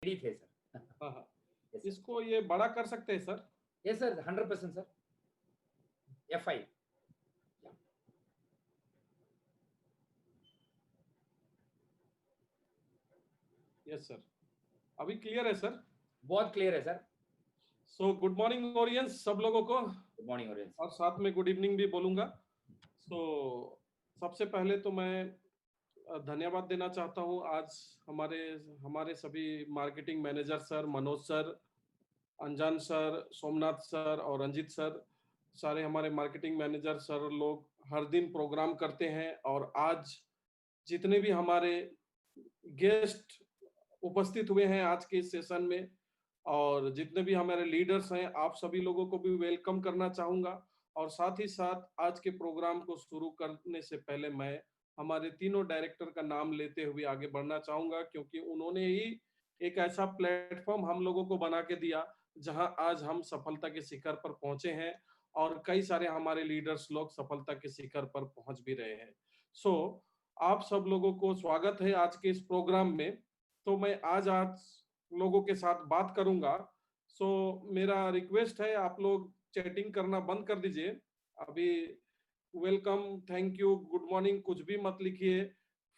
Ready थे sir. हाँ हाँ, Yes, sir. इसको ये बड़ा कर सकते हैं sir? Yes, sir, 100% sir. F5। Yes sir, अभी क्लियर है सर? बहुत क्लियर है sir. So good morning audience सब लोगों को, गुड मॉर्निंग ऑडियंस। और साथ में गुड इवनिंग भी बोलूंगा। सो सबसे पहले तो मैं धन्यवाद देना चाहता हूँ आज हमारे हमारे सभी marketing manager sir, Manoj sir, अनजान सर, सोमनाथ सर और रंजीत सर, सारे हमारे मार्केटिंग मैनेजर सर लोग हर दिन प्रोग्राम करते हैं। और आज जितने भी हमारे गेस्ट उपस्थित हुए हैं आज के इस सेशन में, और जितने भी हमारे लीडर्स हैं, आप सभी लोगों को भी वेलकम करना चाहूंगा। और साथ ही साथ आज के प्रोग्राम को शुरू करने से पहले मैं हमारे तीनों डायरेक्टर का नाम लेते हुए आगे बढ़ना चाहूंगा, क्योंकि उन्होंने ही एक ऐसा प्लेटफॉर्म हम लोगों को बना के दिया जहां आज हम सफलता के शिखर पर पहुंचे हैं, और कई सारे हमारे लीडर्स लोग सफलता के शिखर पर पहुंच भी रहे हैं। सो आप सब लोगों को स्वागत है आज के इस प्रोग्राम में। तो मैं आज लोगों के साथ बात करूंगा। सो मेरा रिक्वेस्ट है, आप लोग चैटिंग करना बंद कर दीजिए अभी। Welcome, thank you, good morning कुछ भी मत लिखिए।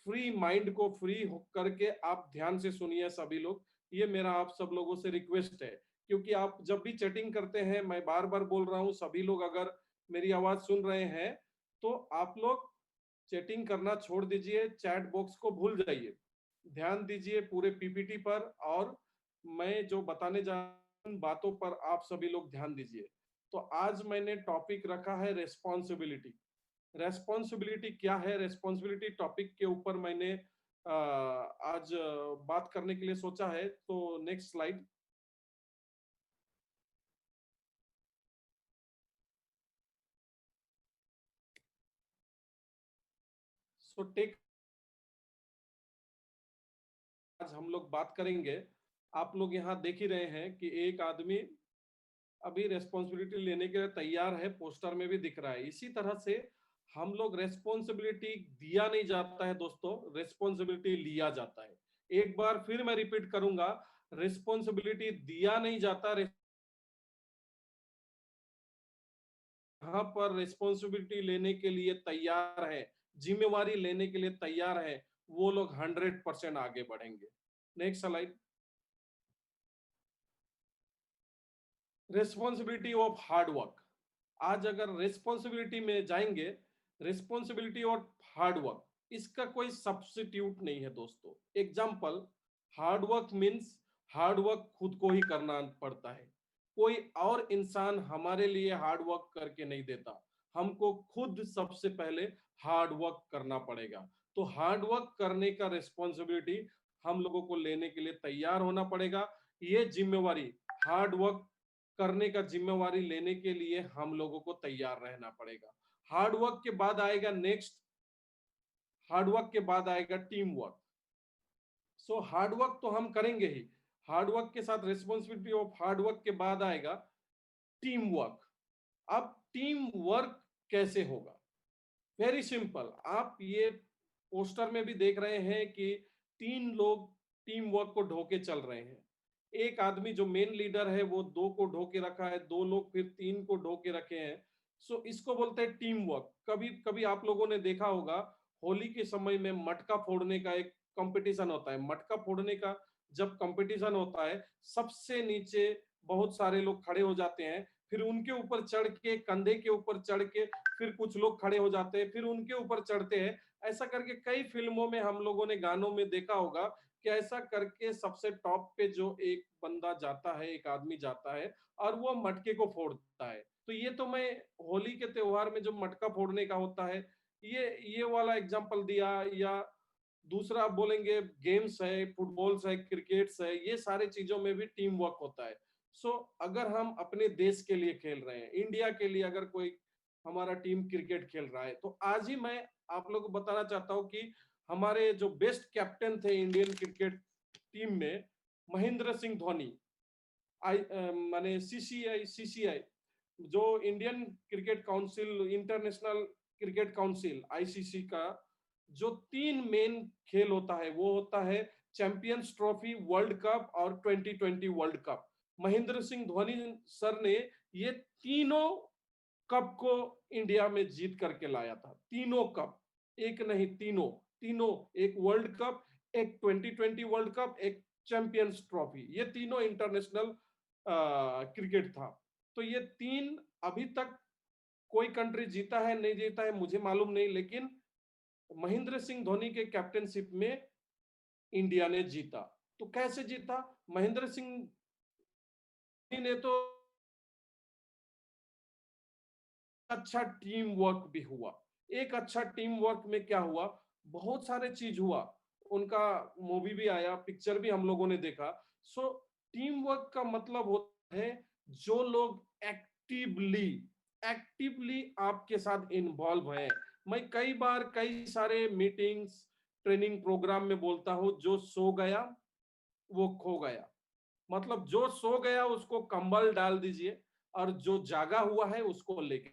फ्री माइंड को फ्री करके आप ध्यान से सुनिए सभी लोग, ये मेरा आप सब लोगों से रिक्वेस्ट है। क्योंकि आप जब भी चैटिंग करते हैं, मैं बार बार बोल रहा हूँ, सभी लोग अगर मेरी आवाज सुन रहे हैं तो आप लोग चैटिंग करना छोड़ दीजिए, चैट बॉक्स को भूल जाइए, ध्यान दीजिए पूरे पीपीटी पर, और मैं जो बताने जा रहा हूं बातों पर आप सभी लोग ध्यान दीजिए। तो आज मैंने टॉपिक रखा है रेस्पॉन्सिबिलिटी। रेस्पॉन्सिबिलिटी क्या है, रेस्पॉन्सिबिलिटी टॉपिक के ऊपर मैंने आज बात करने के लिए सोचा है। तो नेक्स्ट स्लाइड। सो टेक आज हम लोग बात करेंगे। आप लोग यहाँ देख ही रहे हैं कि एक आदमी अभी रेस्पॉन्सिबिलिटी लेने के लिए तैयार है, पोस्टर में भी दिख रहा है। इसी तरह से हम लोग रेस्पॉन्सिबिलिटी दिया नहीं जाता है दोस्तों, रेस्पॉन्सिबिलिटी लिया जाता है। एक बार फिर मैं रिपीट करूंगा, रेस्पॉन्सिबिलिटी दिया नहीं जाता, यहाँ पर रेस्पॉन्सिबिलिटी लेने के लिए तैयार है, जिम्मेवारी लेने के लिए तैयार है, वो लोग 100% आगे बढ़ेंगे। Next slide. Responsibility of hard work. आज अगर रेस्पॉन्सिबिलिटी में जाएंगे, रेस्पॉन्सिबिलिटी ऑफ हार्ड वर्क, इसका कोई सब्स्टिट्यूट नहीं है दोस्तों। Example, hard work means hard work खुद को ही करना पड़ता है, कोई और इंसान हमारे लिए हार्ड वर्क करके नहीं देता, हमको खुद सबसे पहले हार्ड वर्क करना पड़ेगा। तो हार्ड वर्क करने का रेस्पॉन्सिबिलिटी हम लोगों को लेने के लिए तैयार होना पड़ेगा। ये जिम्मेवारी, हार्ड वर्क करने का जिम्मेवारी लेने के लिए हम लोगों को तैयार रहना पड़ेगा। हार्ड वर्क के बाद आएगा नेक्स्ट, हार्ड वर्क के बाद आएगा team work. So hard work तो हम करेंगे ही, हार्ड वर्क के साथ रेस्पॉन्सिबिलिटी ऑफ हार्ड वर्क के बाद आएगा टीम वर्क। अब टीम वर्क कैसे होगा? वेरी सिंपल, आप ये पोस्टर में भी देख रहे हैं कि 3 लोग टीम वर्क को ढोके चल रहे हैं। एक आदमी जो मेन लीडर है वो 2 को ढोके रखा है, 2 लोग फिर 3 को ढोके रखे हैं। सो इसको बोलते हैं टीम वर्क। कभी कभी आप लोगों ने देखा होगा, होली के समय में मटका फोड़ने का एक कंपटीशन होता है। मटका फोड़ने का जब कंपटीशन होता है, सबसे नीचे बहुत सारे लोग खड़े हो जाते हैं, फिर उनके ऊपर चढ़ के, कंधे के ऊपर चढ़ के, फिर कुछ लोग खड़े हो जाते हैं, फिर उनके ऊपर चढ़ते हैं। ऐसा करके कई फिल्मों में हम लोगों ने, गानों में देखा होगा कि ऐसा करके सबसे टॉप पे जो एक बंदा जाता है, एक आदमी जाता है, और वो मटके को फोड़ता है। तो ये तो मैं होली के त्योहार में जो मटका फोड़ने का होता है, ये वाला एग्जांपल दिया। या दूसरा आप बोलेंगे गेम्स है, फुटबॉल्स है, क्रिकेट्स है, ये सारे चीजों में भी टीम वर्क होता है। सो अगर हम अपने देश के लिए खेल रहे हैं, इंडिया के लिए अगर कोई हमारा टीम क्रिकेट खेल रहा है, तो आज ही मैं आप लोगों को बताना चाहता हूं कि हमारे जो बेस्ट कैप्टन थे इंडियन क्रिकेट टीम में, महेंद्र सिंह धोनी, माने सीसीआई जो Indian cricket council, international cricket council, ICC का जो 3 मेन खेल होता है, वो होता है चैंपियंस ट्रॉफी, वर्ल्ड कप और 2020 world cup. Mahendra Singh Dhoni sir ने ये तीनों कप को इंडिया में जीत करके लाया था। तीनों कप, एक नहीं तीनों, तीनों, एक वर्ल्ड कप, एक 2020 वर्ल्ड कप, एक चैंपियंस ट्रॉफी, ये तीनों इंटरनेशनल क्रिकेट था। तो ये तीन अभी तक कोई कंट्री जीता है नहीं जीता है मुझे मालूम नहीं, लेकिन महेंद्र सिंह धोनी के कैप्टनशिप में इंडिया ने जीता। तो कैसे जीता? महेंद्र सिंह धोनी ने तो अच्छा टीम वर्क भी हुआ। एक अच्छा टीम वर्क में क्या हुआ, बहुत सारे चीज हुआ। उनका मूवी भी आया, पिक्चर भी हम लोगों ने देखा। सो टीम वर्क का मतलब होता है जो लोग एक्टिवली एक्टिवली आपके साथ इन्वॉल्व है। मैं कई बार कई सारे मीटिंग्स, ट्रेनिंग प्रोग्राम में बोलता हूं, जो सो गया वो खो गया। मतलब जो सो गया उसको कंबल डाल दीजिए और जो जागा हुआ है उसको लेके,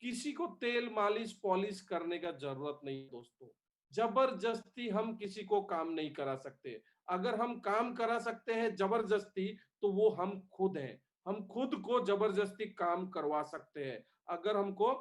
किसी को तेल मालिश पॉलिश करने का जरूरत नहीं दोस्तों। जबरदस्ती हम किसी को काम नहीं करा सकते। अगर हम काम करा सकते हैं जबरदस्ती, तो वो हम खुद हैं। हम खुद को जबरदस्ती काम करवा सकते हैं। अगर हमको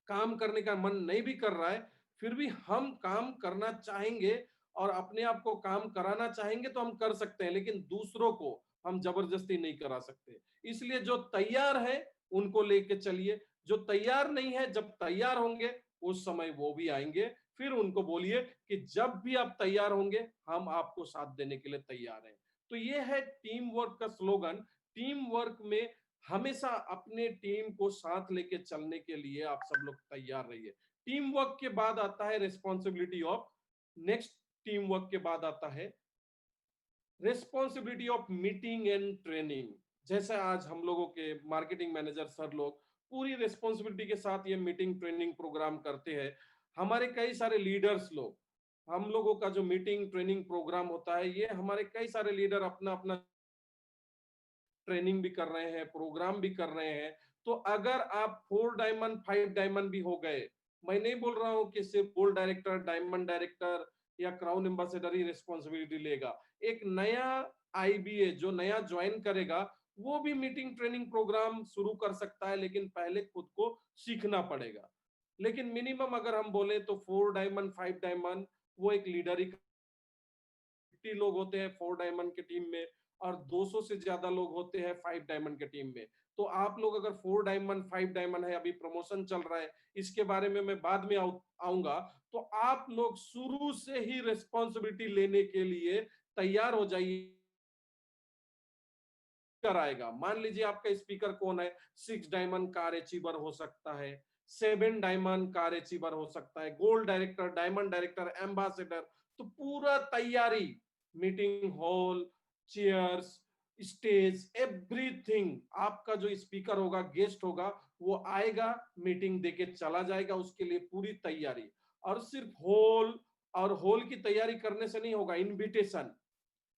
काम करने का मन नहीं भी कर रहा है, फिर भी हम काम करना चाहेंगे और अपने आप को काम कराना चाहेंगे तो हम कर सकते हैं, लेकिन दूसरों को हम जबरदस्ती नहीं करा सकते। इसलिए जो तैयार है उनको लेके चलिए, जो तैयार नहीं है जब तैयार होंगे उस समय वो भी आएंगे। फिर उनको बोलिए कि जब भी आप तैयार होंगे हम आपको साथ देने के लिए तैयार हैं। तो ये है टीम वर्क का स्लोगन। टीम वर्क में हमेशा अपने टीम को साथ लेके चलने के लिए आप सब लोग तैयार रहिए। टीम वर्क के बाद आता है responsibility of, next team work के बाद आता है responsibility of meeting and training. जैसे आज हम लोगों के मार्केटिंग मैनेजर सर लोग पूरी रिस्पॉन्सिबिलिटी के साथ ये मीटिंग ट्रेनिंग प्रोग्राम करते हैं। हमारे कई सारे लीडर्स लोग, हम लोगों का जो मीटिंग ट्रेनिंग प्रोग्राम होता है, ये हमारे कई सारे लीडर अपना अपना ट्रेनिंग भी कर रहे हैं, प्रोग्राम भी कर रहे हैं। तो अगर आप 4 डायमंड 5 डायमंड भी हो गए, मैं नहीं बोल रहा हूं कि सिर्फ गोल्ड डायरेक्टर, डायमंड डायरेक्टर या क्राउन एम्बेसडर ही रिस्पॉन्सिबिलिटी लेगा। एक नया आईबीए जो नया ज्वाइन करेगा वो भी मीटिंग ट्रेनिंग प्रोग्राम शुरू कर सकता है, लेकिन पहले खुद को सीखना पड़ेगा। लेकिन मिनिमम अगर हम बोले तो 4 डायमंड 5 डायमंड, वो एक लीडर ही, 50 लोग होते हैं 4 डायमंड के टीम में और 200 से ज्यादा लोग होते हैं 5 डायमंड के टीम में। तो आप लोग अगर 4 डायमंड 5 डायमंड है, अभी प्रमोशन चल रहा है, इसके बारे में मैं बाद में आऊंगा, तो आप लोग शुरू से ही रिस्पॉन्सिबिलिटी लेने के लिए तैयार हो जाइए। आएगा, मान लीजिए आपका स्पीकर कौन है, 6 डायमंड कार अचीवर हो सकता है, 7 डायमंड कार अचीवर हो सकता है, gold director, diamond director, ambassador. तो पूरा तैयारी, meeting hall, chairs, stage, everything. आपका जो स्पीकर होगा, गेस्ट होगा, वो आएगा, मीटिंग देके चला जाएगा, उसके लिए पूरी तैयारी। और सिर्फ हॉल और हॉल की तैयारी करने से नहीं होगा, इनविटेशन,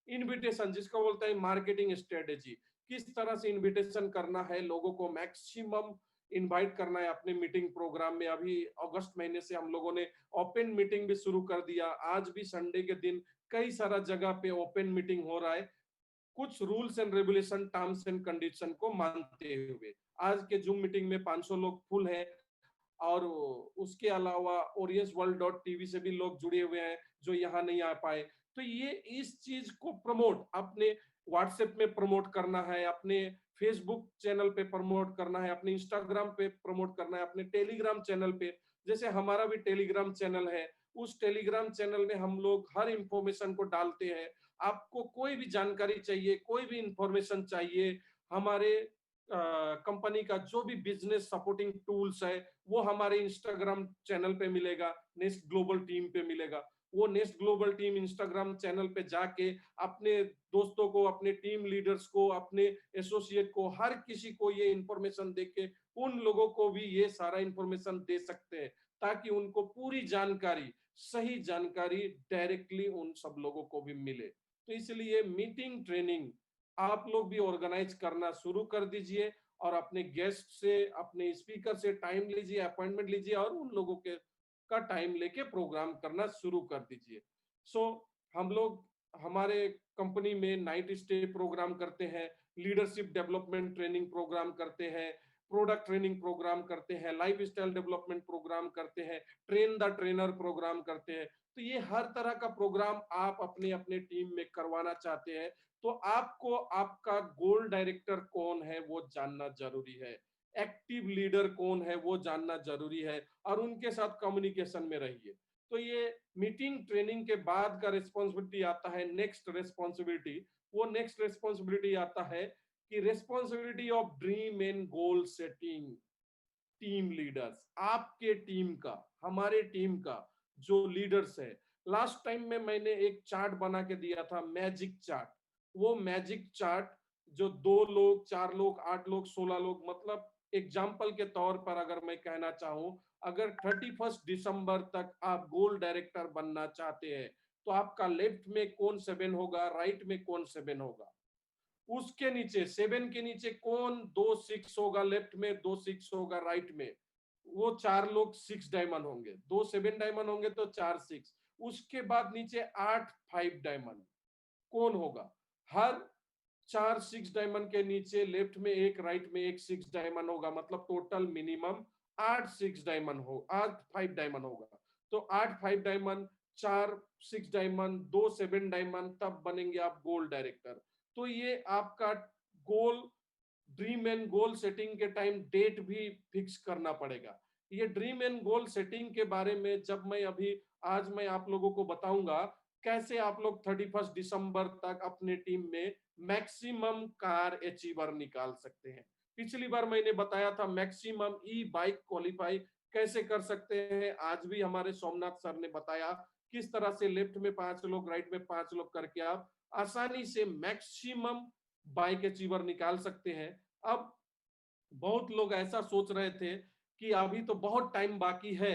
इनविटेशन जिसको बोलते हैं मार्केटिंग स्ट्रेटेजी, किस तरह से इनविटेशन करना है, लोगों को मैक्सिमम इनवाइट करना है अपने मीटिंग प्रोग्राम में। अभी अगस्त महीने से हम लोगों ने ओपन मीटिंग भी शुरू कर दिया। आज भी संडे के दिन कई सारा जगह पे ओपन मीटिंग हो रहा है, कुछ rules and regulation, terms and condition को मानते हुए। आज के जूम मीटिंग में 500 लोग फुल है, और उसके अलावा ओरियंस वर्ल्ड डॉट टीवी से भी लोग जुड़े हुए हैं जो यहाँ नहीं आ पाए। तो ये इस चीज को प्रमोट, अपने व्हाट्सएप में प्रमोट करना है, अपने फेसबुक चैनल पे प्रमोट करना है, अपने इंस्टाग्राम पे प्रमोट करना है, अपने टेलीग्राम चैनल पे, जैसे हमारा भी टेलीग्राम चैनल है, उस टेलीग्राम चैनल में हम लोग हर इंफॉर्मेशन को डालते हैं। आपको कोई भी जानकारी चाहिए, कोई भी इंफॉर्मेशन चाहिए, हमारे कंपनी का जो भी बिजनेस सपोर्टिंग टूल्स है वो हमारे इंस्टाग्राम चैनल पे मिलेगा, नेस्ट ग्लोबल टीम पे मिलेगा। वो nest global team Instagram channel पे जाके अपने दोस्तों को, अपने टीम लीडर्स को, अपने एसोसिएट को, हर किसी को ये इंफॉर्मेशन देके उन लोगों को भी ये सारा इंफॉर्मेशन दे सकते हैं, ताकि उनको पूरी जानकारी, सही जानकारी डायरेक्टली उन सब लोगों को भी मिले। तो इसलिए मीटिंग ट्रेनिंग आप लोग भी ऑर्गेनाइज करना शुरू कर दीजिए, और अपने गेस्ट से, अपने स्पीकर से टाइम लीजिए, अपॉइंटमेंट लीजिए और उन लोगों के का टाइम लेके प्रोग्राम करना शुरू कर दीजिए। सो हम लोग हमारे कंपनी में नाइट स्टे प्रोग्राम करते हैं, लीडरशिप डेवलपमेंट ट्रेनिंग प्रोग्राम करते हैं, प्रोडक्ट ट्रेनिंग प्रोग्राम करते हैं, लाइफ स्टाइल डेवलपमेंट प्रोग्राम करते हैं, ट्रेन द ट्रेनर प्रोग्राम करते हैं। तो ये हर तरह का प्रोग्राम आप अपने अपने टीम में करवाना चाहते हैं, तो आपको आपका गोल डायरेक्टर कौन है वो जानना जरूरी है, एक्टिव लीडर कौन है वो जानना जरूरी है, और उनके साथ कम्युनिकेशन में रहिए। तो ये मीटिंग ट्रेनिंग के बाद का रिस्पॉन्सिबिलिटी आता है नेक्स्ट रिस्पॉन्सिबिलिटी। वो नेक्स्ट रिस्पॉन्सिबिलिटी आता है कि responsibility of dream and goal setting. Team leaders, आपके टीम का, हमारे टीम का जो लीडर्स है, लास्ट टाइम में मैंने एक चार्ट बना के दिया था, मैजिक चार्ट। वो मैजिक चार्ट जो 2 लोग, 4 लोग, 8 लोग, 16 लोग, मतलब एग्जाम्पल के तौर पर अगर मैं कहना चाहूं, अगर 31 दिसंबर तक आप गोल डायरेक्टर बनना चाहते हैं, तो आपका लेफ्ट में कौन 7 होगा, राइट में कौन 7 होगा, उसके नीचे 7 के नीचे कौन 2 6 होगा, लेफ्ट में 2 6 होगा, राइट में वो 4 लोग 6 डायमंड होंगे, 2 7 डायमंड होंगे तो 4 6। उसके बाद नीचे 8 5 डायमंड कौन होगा, हर 4 6 डायमंड के नीचे लेफ्ट में एक, राइट में एक 6 डायमंड होगा, मतलब टोटल मिनिमम 8 6 डायमंड हो, 8 5 डायमंड होगा। तो 8 5 डायमंड, 4 6 डायमंड, 2 7 डायमंड, तब बनेंगे आप गोल डायरेक्टर। तो ये आपका गोल, ड्रीम एंड गोल सेटिंग के टाइम डेट भी फिक्स करना पड़ेगा। ये ड्रीम एंड गोल सेटिंग के बारे में जब मैं अभी आज मैं आप लोगों को बताऊंगा कैसे आप लोग 31 दिसंबर तक अपने टीम में मैक्सिमम कार अचीवर निकाल सकते हैं। पिछली बार मैंने बताया था मैक्सिमम ई बाइक क्वालिफाई कैसे कर सकते हैं, आज भी हमारे सोमनाथ सर ने बताया किस तरह से लेफ्ट में 5 लोग, राइट में 5 लोग करके आप आसानी से मैक्सिमम बाइक अचीवर निकाल सकते हैं। अब बहुत लोग ऐसा सोच रहे थे कि अभी तो बहुत टाइम बाकी है,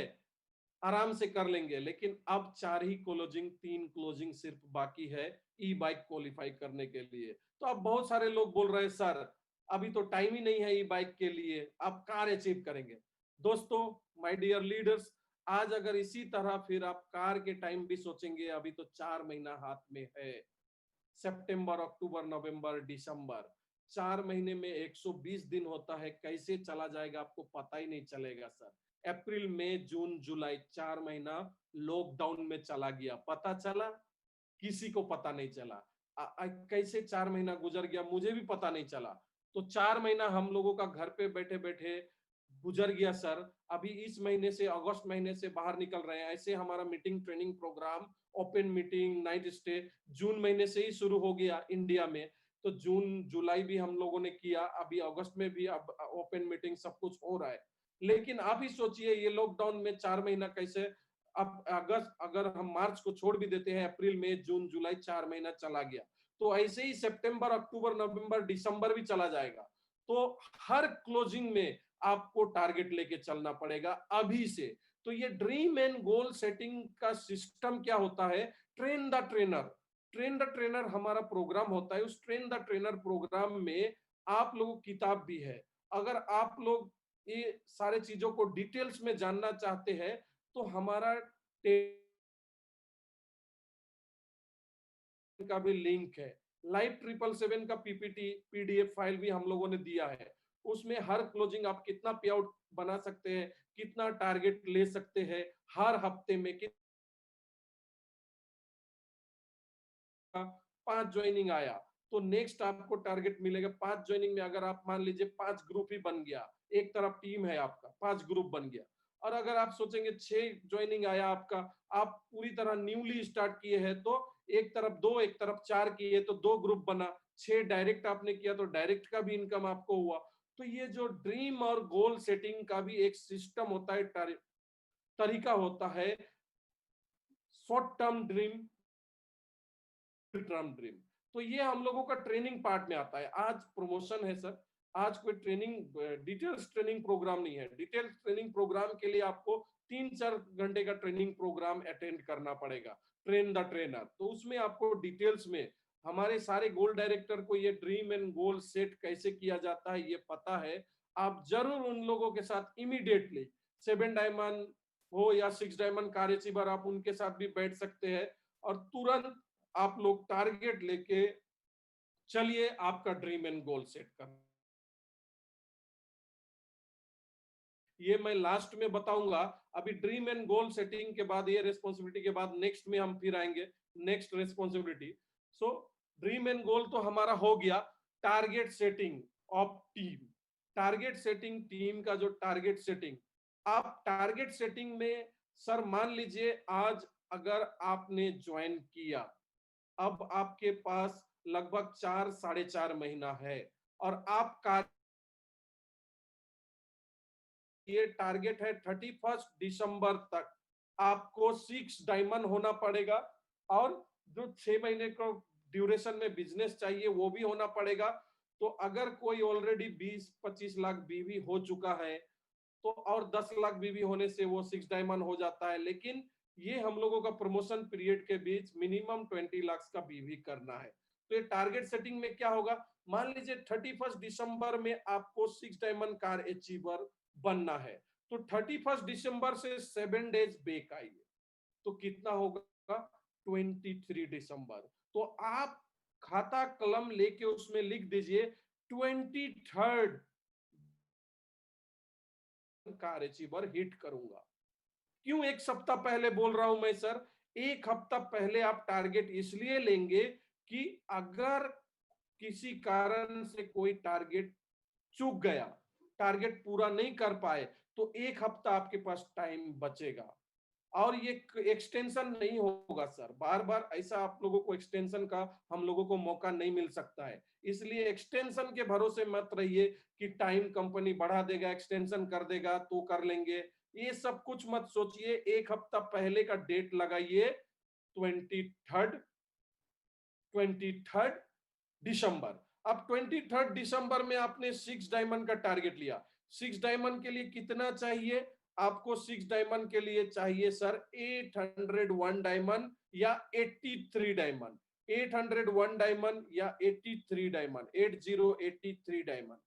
आराम से कर लेंगे, लेकिन अब 4 ही क्लोजिंग, 3 क्लोजिंग सिर्फ बाकी है ई बाइक क्वालिफाई करने के लिए। तो अब बहुत सारे लोग बोल रहे हैं सर अभी तो टाइम ही नहीं है ई बाइक के लिए, आप कार अचीव करेंगे। दोस्तों, माय डियर लीडर्स, आज अगर इसी तरह फिर आप कार के टाइम भी सोचेंगे, अभी तो 4 महीना हाथ में है, सितंबर, अक्टूबर, नवंबर, दिसंबर, 4 महीने में 120 दिन होता है, कैसे चला जाएगा आपको पता ही नहीं चलेगा सर। अप्रैल, मई, जून, जुलाई, 4 महीना लॉकडाउन में चला गया, पता चला किसी को पता नहीं चला। कैसे 4 महीना गुजर गया मुझे भी पता नहीं चला। तो 4 महीना हम लोगों का घर पे बैठे बैठे गुजर गया सर। अभी इस महीने से, अगस्त महीने से बाहर निकल रहे हैं, ऐसे हमारा meeting training program, open meeting, night stay जून महीने से ही शुरू हो गया इंडिया में। तो जून जुलाई भी हम लोगों ने किया, अभी अगस्त में भी अब ओपन मीटिंग सब कुछ हो रहा है। लेकिन आप ही सोचिए ये लॉकडाउन में 4 महीना कैसे, अब अगस्त, अगर हम मार्च को छोड़ भी देते हैं, अप्रैल मई जून जुलाई 4 महीना चला गया, तो ऐसे ही सितंबर, अक्टूबर, नवंबर, दिसंबर भी चला जाएगा। तो हर क्लोजिंग में आपको टारगेट लेके चलना पड़ेगा अभी से। तो ये ड्रीम एंड गोल सेटिंग का सिस्टम क्या होता है, train the trainer. Train the trainer हमारा प्रोग्राम होता है, उस ट्रेन द ट्रेनर प्रोग्राम में आप लोगों की किताब भी है। अगर आप लोग ये सारे चीजों को डिटेल्स में जानना चाहते हैं तो हमारा का भी लिंक है, लाइव 777 का पीपीटी पीडीएफ फाइल भी हम लोगों ने दिया है। उसमें हर क्लोजिंग आप कितना पे आउट बना सकते हैं, कितना टारगेट ले सकते हैं, हर हफ्ते में कितना 5 ज्वाइनिंग आया तो नेक्स्ट आपको टारगेट मिलेगा 5 ज्वाइनिंग में। अगर आप मान लीजिए 5 ग्रुप ही बन गया, एक तरफ टीम है आपका, 5 ग्रुप बन गया। और अगर आप सोचेंगे 6 ज्वाइनिंग आया आपका, आप पूरी तरह न्यूली स्टार्ट किए हैं, तो एक तरफ 2 एक तरफ 4 किए तो 2 ग्रुप बना, 6 डायरेक्ट आपने किया तो डायरेक्ट का भी इनकम आपको हुआ। तो ये जो ड्रीम और गोल सेटिंग का भी एक सिस्टम होता है, तरीका होता है, short term dream, term dream. तो ये हम लोगों का ट्रेनिंग पार्ट में आता है। आज प्रमोशन है सर, आज कोई ट्रेनिंग डिटेल्स ट्रेनिंग प्रोग्राम नहीं है। डिटेल्स ट्रेनिंग प्रोग्राम के लिए आपको 3-4 घंटे का ट्रेनिंग प्रोग्राम अटेंड करना पड़ेगा, ट्रेन द ट्रेनर। तो उसमें आपको डिटेल्स में हमारे सारे गोल डायरेक्टर को ये ड्रीम एंड गोल सेट कैसे किया जाता है ये पता है। आप जरूर उन लोगों के साथ इमीडिएटली 7 डायमंड हो या 6 डायमंड कार अचीवर, आप उनके साथ भी बैठ सकते हैं और तुरंत आप लोग टारगेट लेके चलिए, आपका ड्रीम एंड गोल सेट कर। ये मैं लास्ट में बताऊंगा। अभी ड्रीम एंड गोल सेटिंग के बाद, ये रिस्पॉन्सिबिलिटी के बाद नेक्स्ट में हम फिर आएंगे, next responsibility. So dream and goal तो हमारा हो गया। Target setting of team, target setting team का जो टारगेट सेटिंग, आप टारगेट सेटिंग में सर मान लीजिए आज अगर आपने ज्वाइन किया, अब आपके पास लगभग 4-4.5 महीना है और आप कार्य, ये टारगेट है 31 दिसंबर तक आपको 6 डायमंड होना पड़ेगा, और जो 6 महीने को ड्यूरेशन में बिजनेस चाहिए वो भी होना पड़ेगा। तो अगर कोई ऑलरेडी 20-25 लाख बीवी हो चुका है तो और 10 लाख बीवी होने से वो 6 डायमंड हो जाता है, लेकिन ये हम लोगों का प्रमोशन पीरियड के बीच मिनिमम 20 लाख का बीवी करना है। तो ये टारगेट सेटिंग में क्या होगा, मान लीजिए 31 दिसंबर में आपको 6 डायमंड कार अचीवर बनना है, तो 31 दिसंबर से 7 डेज बैक आइए, तो कितना होगा 23 दिसंबर। तो आप खाता कलम लेके उसमें लिख दीजिए 23 कार अचीवर हिट करूंगा। क्यों एक सप्ताह पहले बोल रहा हूं मैं सर, एक हफ्ता पहले आप टारगेट इसलिए लेंगे कि अगर किसी कारण से कोई टारगेट चूक गया, टारगेट पूरा नहीं कर पाए, तो एक हफ्ता आपके पास टाइम बचेगा। और ये एक्सटेंशन नहीं होगा सर, बार बार ऐसा आप लोगों को एक्सटेंशन का हम लोगों को मौका नहीं मिल सकता है, इसलिए एक्सटेंशन के भरोसे मत रहिए कि टाइम कंपनी बढ़ा देगा, एक्सटेंशन कर देगा तो कर लेंगे, ये सब कुछ मत सोचिए। एक हफ्ता पहले का डेट लगाइए, 23 दिसंबर। अब 23 दिसंबर में आपने 6 डायमंड का टारगेट लिया, 6 डायमंड के लिए कितना चाहिए आपको, 6 डायमंड के लिए चाहिए सर 801 डायमंड या 83 डायमंड, 801 डायमंड या 83 डायमंड, 8083 डायमंड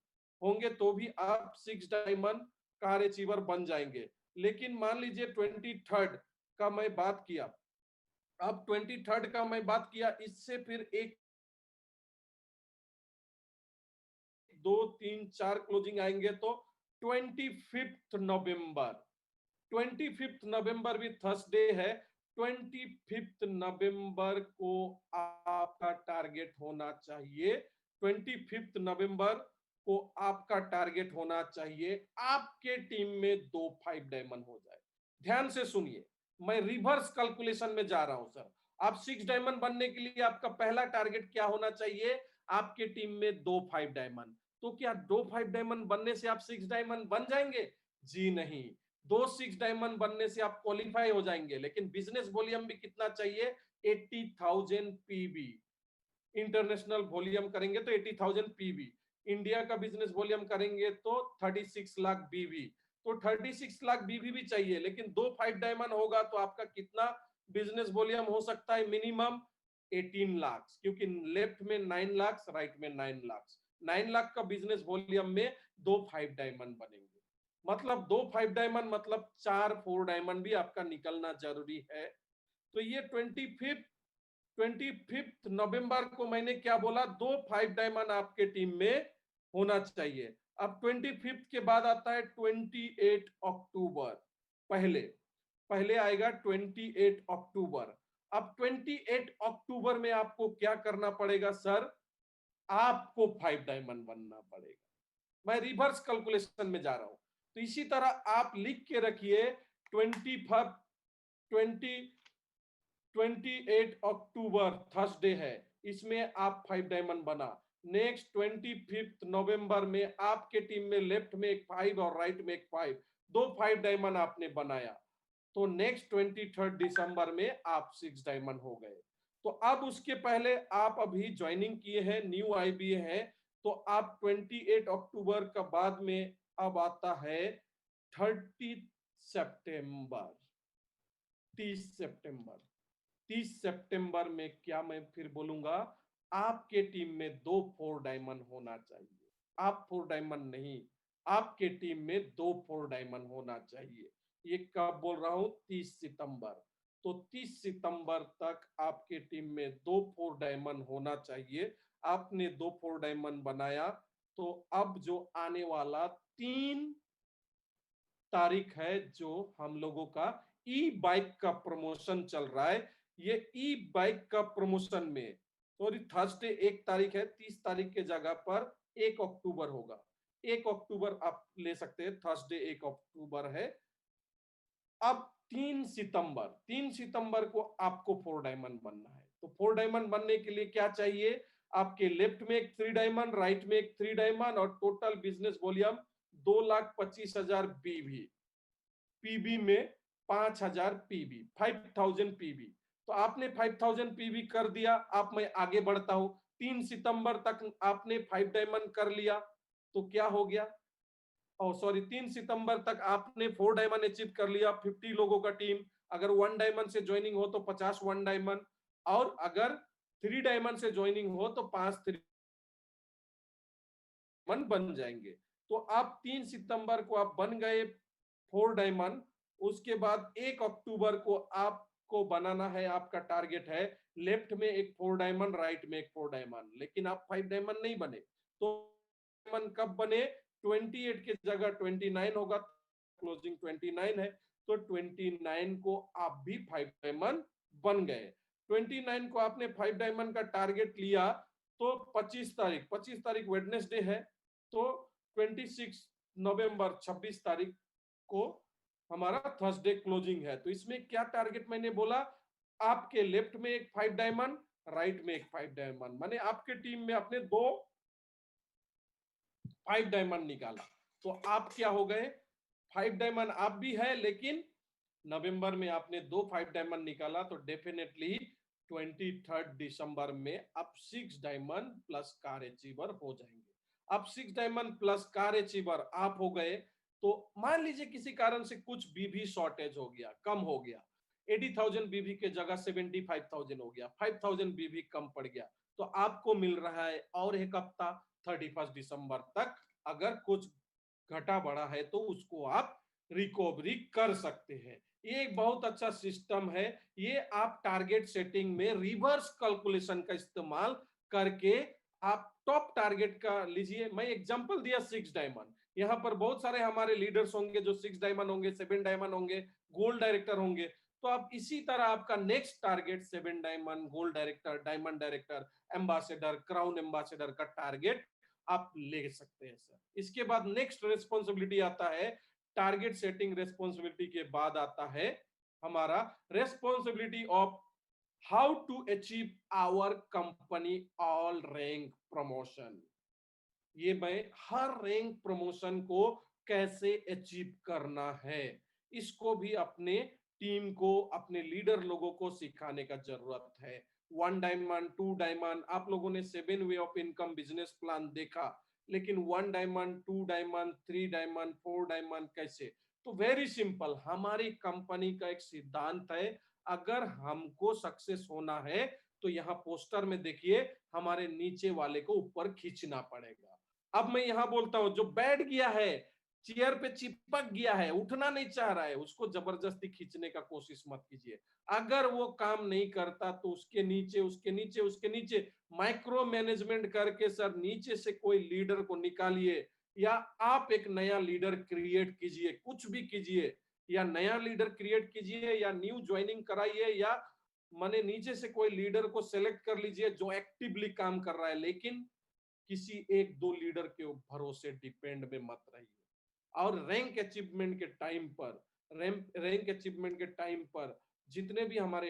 होंगे तो भी आप 6 डायमंड कार अचीवर बन जाएंगे। लेकिन मान लीजिए 23 का मैं बात किया, अब 23 का मैं बात किया, इससे फिर 1 2 3 4 क्लोजिंग आएंगे, तो 25 नवंबर, 25 नवंबर भी थर्सडे है, 25 नवंबर को आपका टारगेट होना चाहिए, 25 नवंबर को आपका टारगेट होना चाहिए आपके टीम में 2 5 डायमंड हो जाए। ध्यान से सुनिए, मैं रिवर्स कैलकुलेशन में जा रहा हूं सर। आप 6 डायमंड बनने के लिए आपका पहला टारगेट क्या होना चाहिए, आपके टीम में 2 5 डायमंड। तो क्या 2 5 डायमंड बनने से आप 6 डायमंड बन जाएंगे? जी नहीं, 2 6 डायमंड बनने से आप क्वालिफाई हो जाएंगे, लेकिन बिजनेस वॉल्यूम भी कितना चाहिए, 80,000 पीबी। इंटरनेशनल वॉल्यूम करेंगे तो 80,000 पीबी, इंडिया का बिजनेस वॉल्यूम करेंगे तो 36 लाख बीवी, तो 36 लाख बीवी भी चाहिए, लेकिन 2 5 डायमंड होगा तो आपका कितना बिजनेस वॉल्यूम हो सकता है, मिनिमम 18 लाख, क्योंकि लेफ्ट में 9 लाख, राइट में 9 लाख, 9 लाख का बिजनेस वॉल्यूम में 2 5 डायमंड बनेंगे। मतलब 2 5 डायमंड मतलब 4 डायमंड भी आपका निकलना जरूरी है। तो ये 25 नवंबर को मैंने क्या बोला, 2 5 डायमंड आपके टीम में होना चाहिए। अब 25 के बाद आता है 28 अक्टूबर, पहले पहले आएगा 28 अक्टूबर। अब 28 अक्टूबर में आपको क्या करना पड़ेगा सर, आपको 5 डायमंड बनना पड़ेगा। मैं रिवर्स कैलकुलेशन में जा रहा हूं, तो इसी तरह आप लिख के रखिए 28 अक्टूबर थर्सडे है, इसमें आप 5 डायमंड बना। नेक्स्ट 25 नवंबर में आपके टीम में लेफ्ट में एक 5 और राइट में एक 5, 2 5 डायमंड आपने बनाया, तो नेक्स्ट 23 दिसंबर में आप 6 डायमंड हो गए। तो अब उसके पहले आप अभी ज्वाइनिंग किए हैं, न्यू आईबीए हैं, तो आप 28 अक्टूबर का बाद में अब आता है 30 सितंबर, 30 सितंबर, 30 सितंबर में क्या मैं फिर बोलूंगा, आपके टीम में 2 4 डायमंड होना चाहिए। आप 4 डायमंड नहीं, आपके टीम में 2 4 डायमंड होना चाहिए। ये कब बोल रहा हूं, 30 सितंबर। तो 30 सितंबर तक आपके टीम में 2 4 डायमंड होना चाहिए। आपने 2 4 डायमंड बनाया, तो अब जो आने वाला 3 तारीख है, जो हम लोगों का ई बाइक का प्रमोशन चल रहा है, ये ई बाइक का प्रमोशन में सॉरी थर्सडे 1 तारीख है, 30 तारीख के जगह पर 1 अक्टूबर होगा। 1 अक्टूबर आप ले सकते हैं, थर्सडे 1 अक्टूबर है। अब 3 सितंबर को आपको 4 डायमंड बनना है। तो 4 डायमंड बनने के लिए क्या चाहिए? आपके लेफ्ट में एक 3 डायमंड, राइट में एक 3 डायमंड और total business volume 2,25,000 PV, PB में 5,000 पीबी, 5,000 पीबी। तो आपने 5,000 पीबी कर दिया। आप मैं आगे बढ़ता हूं। 3 सितंबर तक आपने 5 डायमंड कर लिया, तो क्या हो गया? सॉरी 3 सितंबर तक आपने 4 डायमंड अचीव कर लिया। 50 लोगों का टीम, अगर 1 डायमंड से ज्वाइनिंग हो तो 50 1 डायमंड, और अगर 3 डायमंड से ज्वाइनिंग हो तो 5 3 डायमंड बन जाएंगे। तो आप 3 सितंबर को आप बन गए 4 डायमंड। उसके बाद 1 अक्टूबर को आपको बनाना है, आपका टारगेट है लेफ्ट में एक 4 डायमंड, राइट में एक 4 डायमंड, लेकिन आप 5 डायमंड नहीं बने। तो डायमंड कब बने? 28 की जगह 29 होगा, क्लोजिंग 29 है, तो 29 को आप भी 5 डायमंड बन गए। 29 को आपने 5 डायमंड का टारगेट लिया, तो 25 तारीख वेडनेसडे है, तो 26 नवंबर 26 तारीख को हमारा थर्सडे क्लोजिंग है। तो इसमें क्या टारगेट मैंने बोला? आपके लेफ्ट में एक 5 डायमंड, राइट में एक 5 डायमंड, माने आपके टीम में आपने 2 5 डायमंड निकाला। तो आप क्या हो गए? 5 डायमंड आप भी है, लेकिन नवंबर में आपने 2 5 डायमंड निकाला, तो डेफिनेटली 23 दिसंबर में आप 6 डायमंड प्लस कार अचीवर हो जाएंगे। अब 6 डायमंड प्लस कार अचीवर आप हो गए, तो मान लीजिए किसी कारण से कुछ बीबी शॉर्टेज हो गया, कम हो गया, 80,000 बीबी के जगह 75,000 हो गया, 5,000 बीबी कम पड़ गया, तो आपको मिल रहा है और एक हफ्ता 31 दिसंबर तक। अगर कुछ घटा बढ़ा है तो उसको आप रिकवरी कर सकते हैं। ये एक बहुत अच्छा सिस्टम है। ये आप टारगेट सेटिंग में रिवर्स कैलकुलेशन का इस्तेमाल करके आप टॉप टारगेट का लीजिए। मैं एग्जांपल दिया 6 डायमंड, यहाँ पर बहुत सारे हमारे लीडर्स होंगे जो 6 डायमंड होंगे, 7 डायमंड होंगे, गोल्ड डायरेक्टर होंगे। तो आप इसी तरह आपका next target 7 diamond, gold director, diamond director, ambassador, crown ambassador का टारगेट आप ले सकते हैं सर। इसके बाद नेक्स्ट रिस्पॉन्सिबिलिटी आता है, टारगेट सेटिंग रिस्पॉन्सिबिलिटी के बाद आता है हमारा responsibility of how to achieve our company all rank promotion. ये मैं हर रैंक प्रमोशन को कैसे अचीव करना है, इसको भी अपने टीम को, अपने लीडर लोगों को सिखाने का जरूरत है। 1 डायमंड, 2 डायमंड, आप लोगों ने 7 way of income business plan देखा, लेकिन 1 डायमंड, 2 डायमंड, 3 डायमंड, 4 डायमंड कैसे? तो वेरी सिंपल, हमारी कंपनी का एक सिद्धांत है, अगर हमको सक्सेस होना है तो यहाँ पोस्टर में देखिए, हमारे नीचे वाले को ऊपर खींचना पड़ेगा। अब मैं यहां बोलता हूं, जो बैठ गया है, चेयर पे चिपक गया है, उठना नहीं चाह रहा है, उसको जबरदस्ती खींचने का कोशिश मत कीजिए। अगर वो काम नहीं करता तो उसके नीचे उसके नीचे उसके नीचे माइक्रो मैनेजमेंट करके सर नीचे से कोई लीडर को निकालिए, या आप एक नया लीडर क्रिएट कीजिए, कुछ भी कीजिए, या नया लीडर क्रिएट कीजिए, या न्यू ज्वाइनिंग कराइए, या माने नीचे से कोई लीडर को सेलेक्ट कर लीजिए जो एक्टिवली काम कर रहा है, लेकिन किसी एक दो लीडर के भरोसे डिपेंड में मत रहिए। और रैंक अचीवमेंट के टाइम पर, रैंक अचीवमेंट के टाइम पर जितने भी हमारे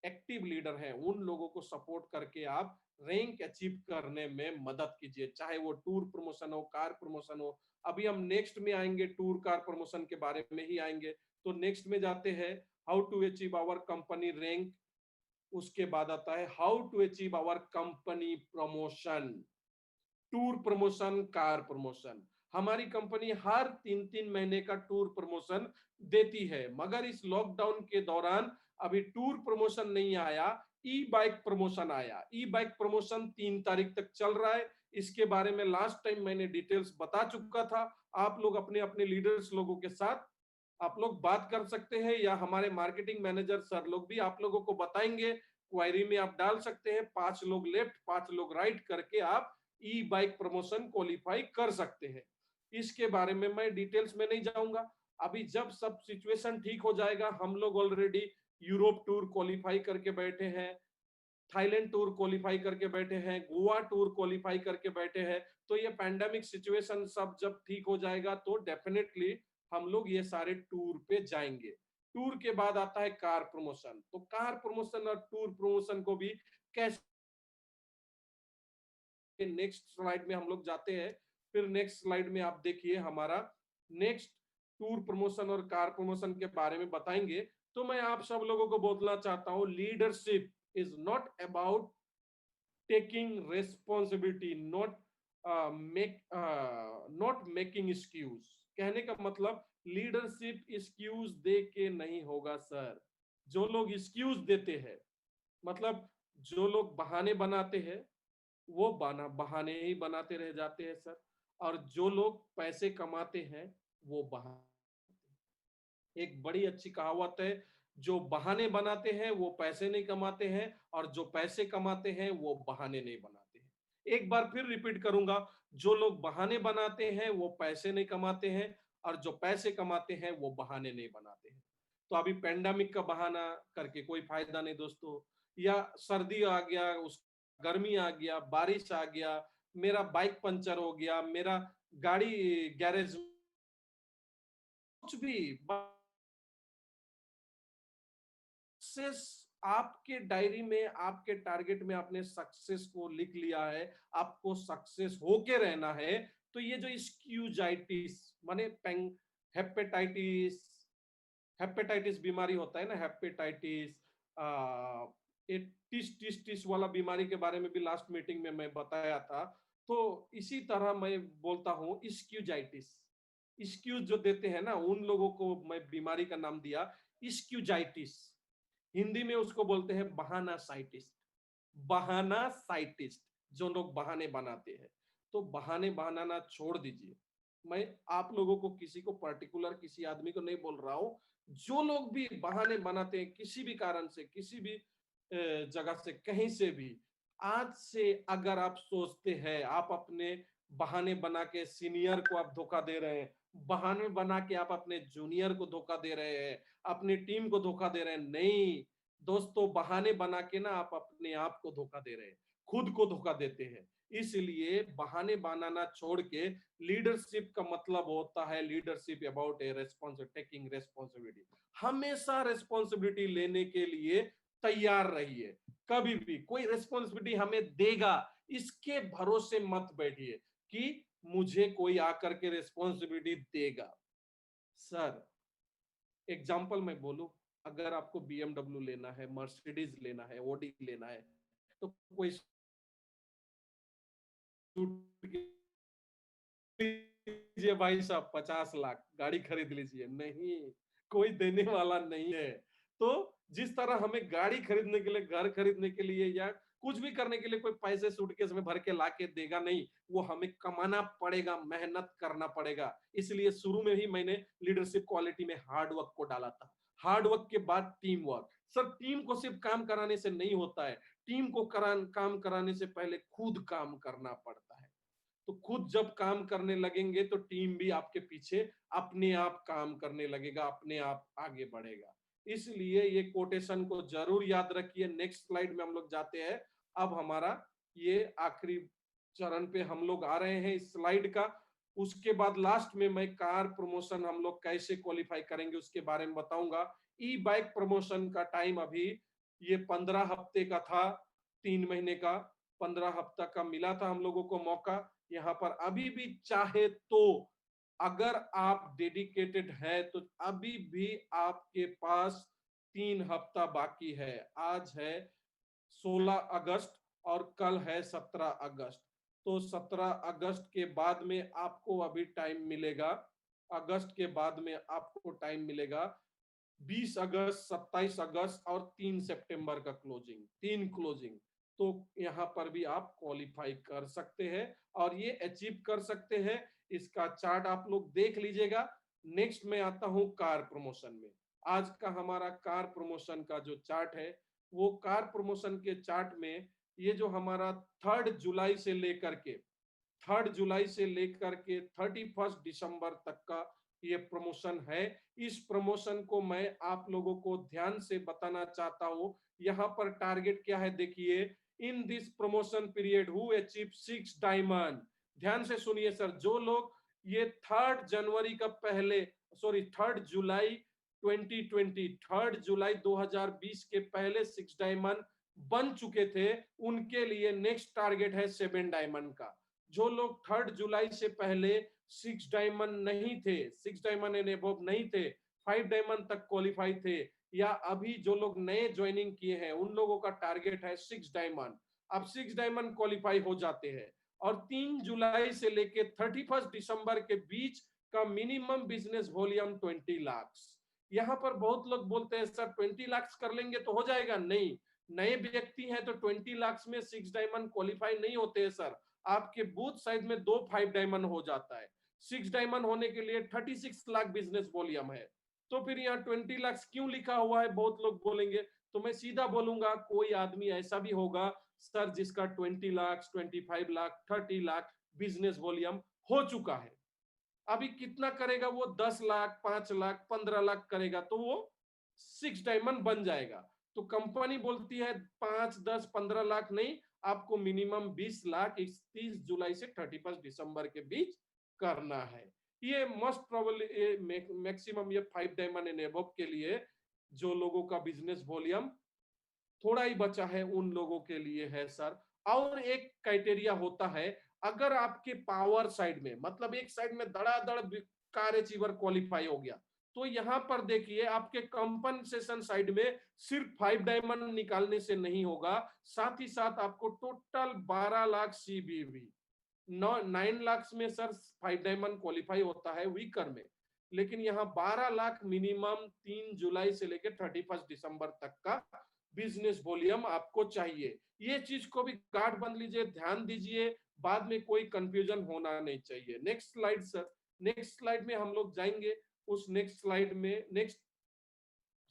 एक्टिव लीडर हैं, उन लोगों को सपोर्ट करके आप रैंक अचीव करने में मदद कीजिए, चाहे वो टूर प्रमोशन हो, कार प्रमोशन हो। अभी हम नेक्स्ट में आएंगे, टूर कार प्रमोशन के बारे में ही आएंगे। तो नेक्स्ट में जाते हैं, how to achieve our company rank. उसके बाद आता है how to achieve our company promotion, tour promotion, car promotion. हमारी कंपनी हर 3-3 महीने का टूर प्रमोशन देती है, मगर इस लॉकडाउन के दौरान अभी टूर प्रमोशन नहीं आया, ई बाइक प्रमोशन आया। ई बाइक प्रमोशन 3 तारीख तक चल रहा है। इसके बारे में लास्ट टाइम मैंने डिटेल्स बता चुका था। आप लोग अपने अपने लीडर्स लोगों के साथ आप लोग बात कर सकते हैं या हमारे मार्केटिंग मैनेजर सर लोग भी आप लोगों को बताएंगे। क्वेरी में आप डाल सकते हैं, 5 लोग लेफ्ट 5 लोग राइट करके आप ई बाइक प्रमोशन क्वालिफाई कर सकते हैं। इसके बारे में मैं डिटेल्स में नहीं जाऊंगा। अभी जब सब सिचुएशन ठीक हो जाएगा, हम लोग ऑलरेडी यूरोप टूर क्वालिफाई करके बैठे हैं, थाईलैंड टूर क्वालिफाई करके बैठे हैं, गोवा टूर क्वालिफाई करके बैठे हैं। तो ये पैंडेमिक सिचुएशन सब जब ठीक हो जाएगा तो डेफिनेटली हम लोग ये सारे टूर पे जाएंगे। टूर के बाद आता है कार प्रमोशन। तो कार प्रमोशन और टूर प्रमोशन को भी कैसे, नेक्स्ट स्लाइड में हम लोग जाते हैं। फिर नेक्स्ट स्लाइड में आप देखिए हमारा नेक्स्ट टूर प्रमोशन और कार प्रमोशन के बारे में बताएंगे। तो मैं आप सब लोगों को बोलना चाहता हूं, leadership is not about taking responsibility, not making excuse। कहने का मतलब लीडरशिप एक्सक्यूज दे के नहीं होगा सर। जो लोग एक्सक्यूज देते हैं, मतलब जो लोग बहाने बनाते हैं, वो बहाने ही बनाते रह जाते हैं सर। और जो लोग पैसे कमाते हैं वो बहाने। एक बड़ी अच्छी कहावत है, जो बहाने बनाते हैं वो पैसे नहीं कमाते हैं, और जो पैसे कमाते हैं वो बहाने नहीं बनाते हैं। एक बार फिर रिपीट करूंगा, जो लोग बहाने बनाते हैं वो पैसे नहीं कमाते हैं, और जो पैसे कमाते हैं वो बहाने नहीं बनाते हैं। तो अभी पेंडेमिक का बहाना करके कोई फायदा नहीं दोस्तों। या सर्दी आ गया, उस गर्मी आ गया, बारिश आ गया, मेरा बाइक पंचर हो गया, मेरा गाड़ी गैरेज, कुछ भी सक्सेस आपके डायरी में, आपके टारगेट में आपने सक्सेस को लिख लिया है, आपको सक्सेस होके रहना है। तो ये जो स्क्यूजाइटिस माने हेपेटाइटिस, हेपेटाइटिस बीमारी होता है ना, हेपेटाइटिस, ये टिस टिस टिस वाला बीमारी के बारे में भी लास्ट मीटिंग में मैं बताया था। तो इसी तरह मैं बोलता हूँ स्क्यूजाइटिस। स्क्यूज जो देते हैं ना, उन लोगों को मैं बीमारी का नाम दिया स्क्यूजाइटिस। हिंदी में उसको बोलते हैं बहाना साइटिस्ट। बहाना साइटिस्ट, जो लोग बहाने बनाते हैं। तो बहाने बनाना छोड़ दीजिए। मैं आप लोगों को, किसी को पर्टिकुलर किसी आदमी को नहीं बोल रहा हूं। जो लोग भी बहाने बनाते हैं किसी भी कारण से, किसी भी जगह से, कहीं से भी, आज से अगर आप सोचते हैं आप अपने बहाने बना के सीनियर को आप धोखा दे रहे हैं, बहाने बना के आप अपने जूनियर को धोखा दे रहे हैं, अपनी टीम को धोखा दे रहे हैं, नहीं दोस्तों, बहाने बना के ना आप अपने आप को धोखा दे रहे हैं, खुद को धोखा देते हैं। इसलिए बहाने बनाना छोड़ के, लीडरशिप का मतलब होता है leadership about A responsibility, taking responsibility. हमेशा रेस्पॉन्सिबिलिटी लेने के लिए तैयार रहिए। कभी भी कोई रेस्पॉन्सिबिलिटी हमें देगा, इसके भरोसे मत बैठिए कि मुझे कोई आकर के रेस्पॉन्सिबिलिटी देगा। सर एग्जाम्पल मैं बोलूं, अगर आपको BMW लेना है, मर्सिडीज लेना है, ओडी लेना है, तो कोई लीजिए भाई साहब 50 लाख गाड़ी खरीद लीजिए, नहीं, कोई देने वाला नहीं है। तो जिस तरह हमें गाड़ी खरीदने के लिए, घर खरीदने के लिए, या कुछ भी करने के लिए कोई पैसे सूटकेस में भर के ला के देगा नहीं, वो हमें कमाना पड़ेगा, मेहनत करना पड़ेगा। इसलिए शुरू में ही मैंने लीडरशिप क्वालिटी में हार्ड वर्क को डाला था। हार्ड वर्क के बाद टीम वर्क। सर टीम को सिर्फ काम कराने से नहीं होता है, टीम को काम कराने से पहले खुद काम करना पड़ता है। तो खुद जब काम करने लगेंगे तो टीम भी आपके पीछे अपने आप काम करने लगेगा, अपने आप आगे बढ़ेगा। इसलिए ये कोटेशन को जरूर याद रखिए। नेक्स्ट स्लाइड में हम लोग जाते हैं। अब हमारा ये आखिरी चरण पे हम लोग आ रहे हैं इस स्लाइड का। उसके बाद लास्ट में मैं कार प्रमोशन हम लोग कैसे क्वालिफाई करेंगे उसके बारे में बताऊंगा। ई बाइक प्रमोशन का टाइम अभी ये 15 हफ्ते का था, 3 महीने का, 15 हफ्ता का मिला था हम लोगों को मौका। यहाँ पर अभी भी चाहे तो, अगर आप डेडिकेटेड है तो अभी भी आपके पास 3 हफ्ता बाकी है। आज है 16 अगस्त और कल है 17 अगस्त। तो 17 अगस्त के बाद में आपको अभी टाइम मिलेगा, अगस्त के बाद में आपको टाइम मिलेगा 20 अगस्त, 27 अगस्त और 3 सितंबर का क्लोजिंग, 3 क्लोजिंग। तो यहाँ पर भी आप क्वालिफाई कर सकते हैं और ये अचीव कर सकते हैं। इसका चार्ट आप लोग देख लीजिएगा। नेक्स्ट मैं आता हूं कार प्रमोशन में। आज का हमारा कार प्रमोशन का जो चार्ट है, वो कार प्रमोशन के चार्ट में ये जो हमारा 3 जुलाई से लेकर के 31 दिसंबर तक का ये प्रमोशन है। इस प्रमोशन को मैं आप लोगों को ध्यान से बताना चाहता हूं। यहाँ पर टारगेट क्या है देखिए, in this promotion period who achieve 6 diamond. ध्यान से सुनिए सर, जो लोग ये 3 जुलाई का पहले, सॉरी 3 जुलाई 2020, 3 जुलाई 2020 के पहले 6 डायमंड बन चुके थे, उनके लिए नेक्स्ट टारगेट है 7 डायमंड का। जो लोग 3 जुलाई से पहले 6 डायमंड नहीं थे, 6 डायमंड एंड अबव नहीं थे, 5 डायमंड तक क्वालिफाई थे, या अभी जो लोग नए ज्वाइनिंग किए हैं, उन लोगों का टारगेट है 6 डायमंड। अब 6 डायमंड क्वालिफाई हो जाते हैं और 3 जुलाई से लेके 31 दिसंबर के बीच का मिनिमम बिजनेस वॉल्यूम 20 लाख। यहाँ पर बहुत लोग बोलते हैं सर 20 लाख कर लेंगे तो हो जाएगा। नहीं, नए व्यक्ति हैं तो 20 लाख में 6 डायमंड क्वालिफाई नहीं होते हैं सर। आपके बूथ साइड में 2 5 डायमंड हो जाता है। 6 डायमंड होने के लिए 36 लाख बिजनेस वॉल्यूम है। तो फिर यहाँ 20 लाख क्यों लिखा हुआ है, बहुत लोग बोलेंगे। तो मैं सीधा बोलूंगा, कोई आदमी ऐसा भी होगा सर जिसका 20 लाख, 25 लाख, 30 लाख बिजनेस वॉल्यूम हो चुका है। अभी कितना करेगा वो, 10 लाख, 5 लाख, 15 लाख करेगा तो वो 6 डायमंड बन जाएगा। तो कंपनी बोलती है 5, 10, 15 लाख नहीं, आपको मिनिमम 20 लाख 31 जुलाई से 31 दिसंबर के बीच करना है। ये मोस्ट प्रोबेबली मैक्सिमम ये 5 डायमंड एंड अबव के लिए जो लोगों का बिजनेस वॉल्यूम थोड़ा ही बचा है, उन लोगों के लिए है सर। और एक क्राइटेरिया होता है, अगर आपके पावर साइड में, मतलब एक साइड में धड़ाधड़ कार अचीवर क्वालिफाई हो गया, तो यहां पर देखिए आपके कंपनसेशन साइड में सिर्फ 5 डायमंड निकालने से नहीं होगा, साथ ही साथ आपको टोटल 12 लाख सीबीवी, 9 लाख में सर 5 डायमंड क्वालिफाई होता है वीकर में, लेकिन यहाँ 12 लाख मिनिमम 3 जुलाई से लेकर 31 दिसंबर तक का बिजनेस वॉल्यूम आपको चाहिए। ये चीज को भी गांठ बांध लीजिए, ध्यान दीजिए, बाद में कोई कंफ्यूजन होना नहीं चाहिए। Next slide sir. Next slide में हम लोग जाएंगे। उस नेक्स्ट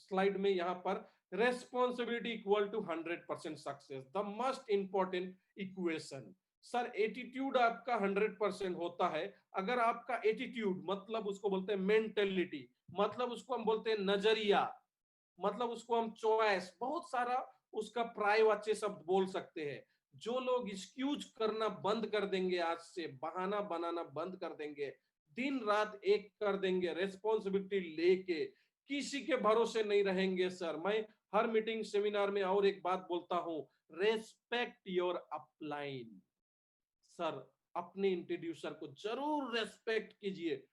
स्लाइड में यहाँ पर responsibility equal to 100% success, the most important equation. Sir attitude आपका 100% होता है। अगर आपका एटीट्यूड, मतलब उसको बोलते हैं मेंटेलिटी, मतलब उसको हम बोलते हैं नजरिया, मतलब उसको हम चॉइस, बहुत सारा उसका प्रायवाच्य शब्द बोल सकते हैं। जो लोग एक्सक्यूज करना बंद कर देंगे, आज से बहाना बनाना बंद कर देंगे, दिन रात एक कर देंगे, रेस्पॉन्सिबिलिटी लेके किसी के भरोसे नहीं रहेंगे सर। मैं हर मीटिंग सेमिनार में और एक बात बोलता हूं, रेस्पेक्ट योर अपलाइन। सर अपने इंट्रोड्यूसर को जरूर रेस्पेक्ट कीजिए,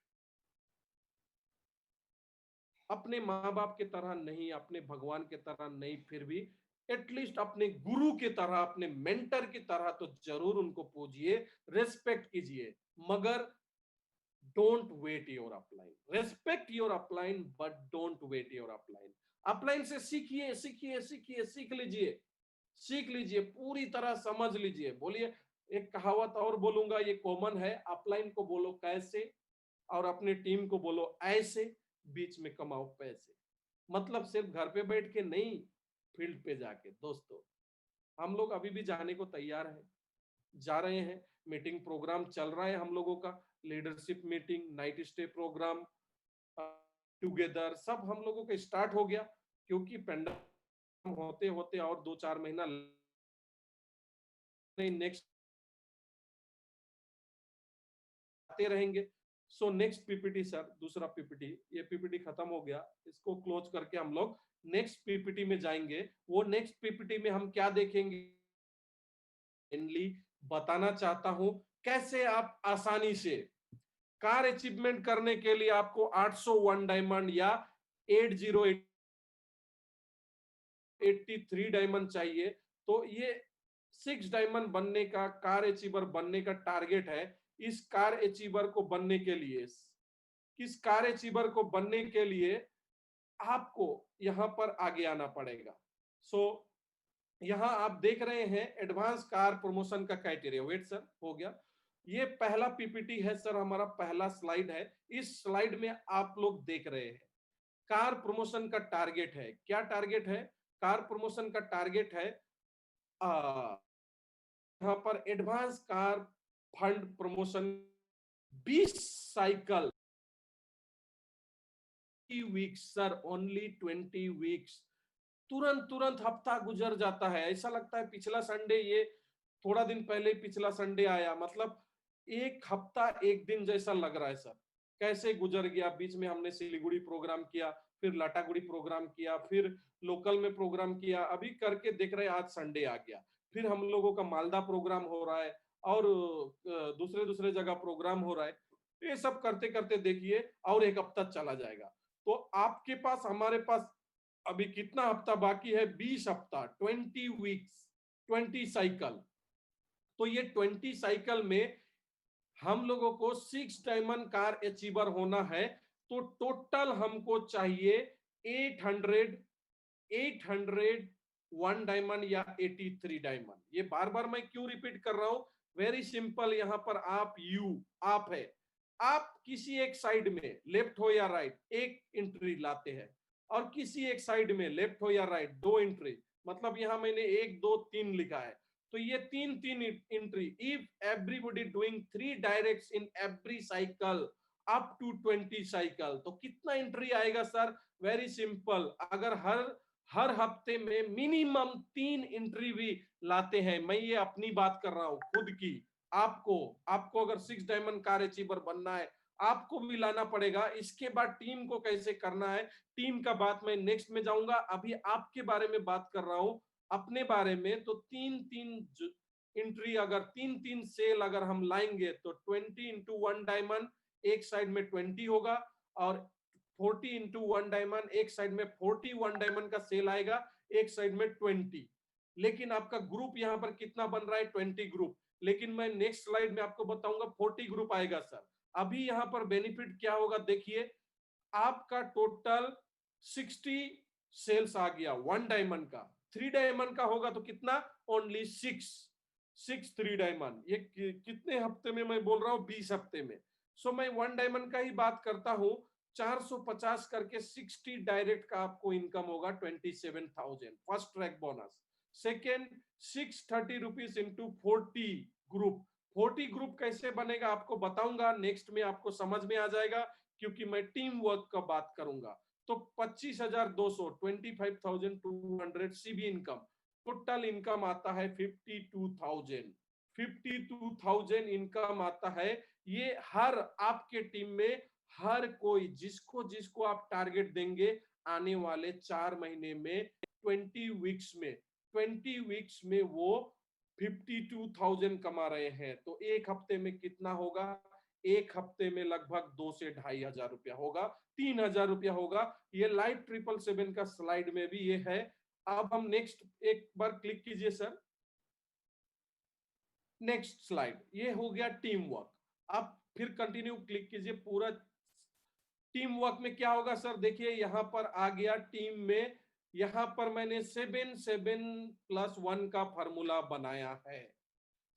अपने माँ बाप के तरह नहीं, अपने भगवान के तरह नहीं, फिर भी एटलीस्ट अपने गुरु की तरह, अपने मेंटर की तरह तो जरूर उनको पूजिए, रेस्पेक्ट कीजिए, मगर don't wait your upline. Respect your upline but don't wait your upline. Upline से सीखिए सीखिए सीखिए, सीख लीजिए, सीख लीजिए, पूरी तरह समझ लीजिए। बोलिए, एक कहावत और बोलूंगा, ये कॉमन है, अपलाइन को बोलो कैसे और अपने टीम को बोलो ऐसे, बीच में कमाओ पैसे। मतलब सिर्फ घर पे बैठ के नहीं, फील्ड पे जाके। दोस्तों हम लोग अभी भी जाने को तैयार हैं, जा रहे हैं। मीटिंग प्रोग्राम चल रहा है हम लोगों का, leadership meeting, night stay program, together, सब हम लोगों का स्टार्ट हो गया, क्योंकि पेंडेमिक होते होते और 2-4 महीना नेक्स्ट आते रहेंगे। सो नेक्स्ट पीपीटी सर, दूसरा पीपीटी, ये पीपीटी खत्म हो गया, इसको क्लोज करके हम लोग नेक्स्ट पीपीटी में जाएंगे। वो नेक्स्ट पीपीटी में हम क्या देखेंगे, बताना चाहता हूं कैसे आप आसानी से कार अचीवमेंट करने के लिए आपको 801 डायमंड या 8083 डायमंड चाहिए। तो ये 6 डायमंड बनने का, कार अचीवर बनने का टारगेट है। इस कार अचीवर को बनने के लिए, किस कार अचीवर को बनने के लिए आपको यहां पर आगे आना पड़ेगा। सो यहां आप देख रहे हैं एडवांस कार प्रमोशन का क्राइटेरिया। वेट सर, हो गया। ये पहला पीपीटी है सर, हमारा पहला स्लाइड है। इस स्लाइड में आप लोग देख रहे हैं कार प्रमोशन का टारगेट है। क्या टारगेट है? कार प्रमोशन का टारगेट है यहाँ पर advance car fund promotion 20 cycle weeks sir, only 20 weeks. तुरंत तुरंत हफ्ता गुजर जाता है, ऐसा लगता है पिछला संडे, ये थोड़ा दिन पहले पिछला संडे आया, मतलब एक हफ्ता एक दिन जैसा लग रहा है सर। कैसे गुजर गया, बीच में हमने सिलीगुड़ी प्रोग्राम किया, फिर लाटागुड़ी प्रोग्राम किया, फिर लोकल में प्रोग्राम किया, अभी करके देख रहे हैं आज संडे आ गया। फिर हम लोगों का मालदा प्रोग्राम हो रहा है और दूसरे दूसरे जगह प्रोग्राम हो रहा है। ये सब करते करते देखिए और एक हफ्ता चला जाएगा। तो आपके पास, हमारे पास अभी कितना हफ्ता बाकी है? 20 हफ्ता, 20 वीक्स, 20 साइकिल। तो ये 20 साइकिल में हम लोगों को 6 डायमंड कार अचीवर होना है। तो टोटल हमको चाहिए 800 1 डायमंड या 83 डायमंड। ये बार बार मैं क्यों रिपीट कर रहा हूं? Very simple. यहां पर आप है, आप किसी एक साइड में लेफ्ट हो या राइट एक एंट्री लाते हैं, और किसी एक साइड में लेफ्ट हो या राइट 2 एंट्री, मतलब यहां मैंने 1 2 3 लिखा है, तो ये तीन तीन entry. If everybody doing 3 directs in every cycle up to 20 cycle, तो कितना एंट्री आएगा सर? Very simple. अगर हर हफ्ते में मिनिमम 3 एंट्री भी लाते हैं, मैं ये अपनी बात कर रहा हूं खुद की, आपको अगर 6 डायमंड कार अचीवर बनना है, आपको भी लाना पड़ेगा। इसके बाद टीम को कैसे करना है, टीम का बात मैं नेक्स्ट में जाऊंगा। अभी आपके बारे में बात कर रहा हूं, अपने बारे में। तो 3-3 एंट्री, अगर 3-3 सेल अगर हम लाएंगे तो 20 इंटू 1 डायमंड एक साइड में 20 होगा, और 40 इंटू 1 डायमंड एक साइड में 41 डायमंड का सेल आएगा, एक साइड में 20। लेकिन आपका ग्रुप यहाँ पर कितना बन रहा है? 20 ग्रुप। लेकिन मैं नेक्स्ट स्लाइड में आपको बताऊंगा 40 ग्रुप आएगा सर। अभी यहाँ पर बेनिफिट क्या होगा देखिए, आपका टोटल 60 सेल्स आ गया 1 डायमंड का। 3 डायमंड का होगा तो कितना? Only 6 3 diamond. ये कितने हफ्ते में मैं बोल रहा हूँ? 20 हफ्ते में। सो मैं 1 डायमंड का ही बात करता हूँ। 450 करके 60 डायरेक्ट का आपको इनकम होगा 27,000 first track bonus. Second 630 rupees into 40 group. 40 group कैसे बनेगा आपको बताऊंगा, नेक्स्ट में आपको समझ में आ जाएगा, क्योंकि मैं टीम वर्क का बात करूंगा। तो 25,200 25,200 सीबी इनकम। टोटल इनकम आता है 52,000। 52,000 इनकम आता है। ये हर आपके टीम में हर कोई, जिसको जिसको आप टारगेट देंगे आने वाले 4 महीने में 20 वीक्स में, 20 वीक्स में वो 52,000 कमा रहे हैं। तो एक हफ्ते में कितना होगा? एक हफ्ते में लगभग 2 से 2,500 रुपया होगा, 3,000 रुपया होगा। ये लाइव 777 का स्लाइड में भी ये है। अब हम नेक्स्ट एक बार क्लिक कीजिए सर, नेक्स्ट स्लाइड। ये हो गया टीम वर्क। अब फिर कंटिन्यू क्लिक कीजिए। पूरा टीम वर्क में क्या होगा सर? देखिए यहां पर आ गया टीम में, यहां पर मैंने 7-7+1 का फॉर्मूला बनाया है।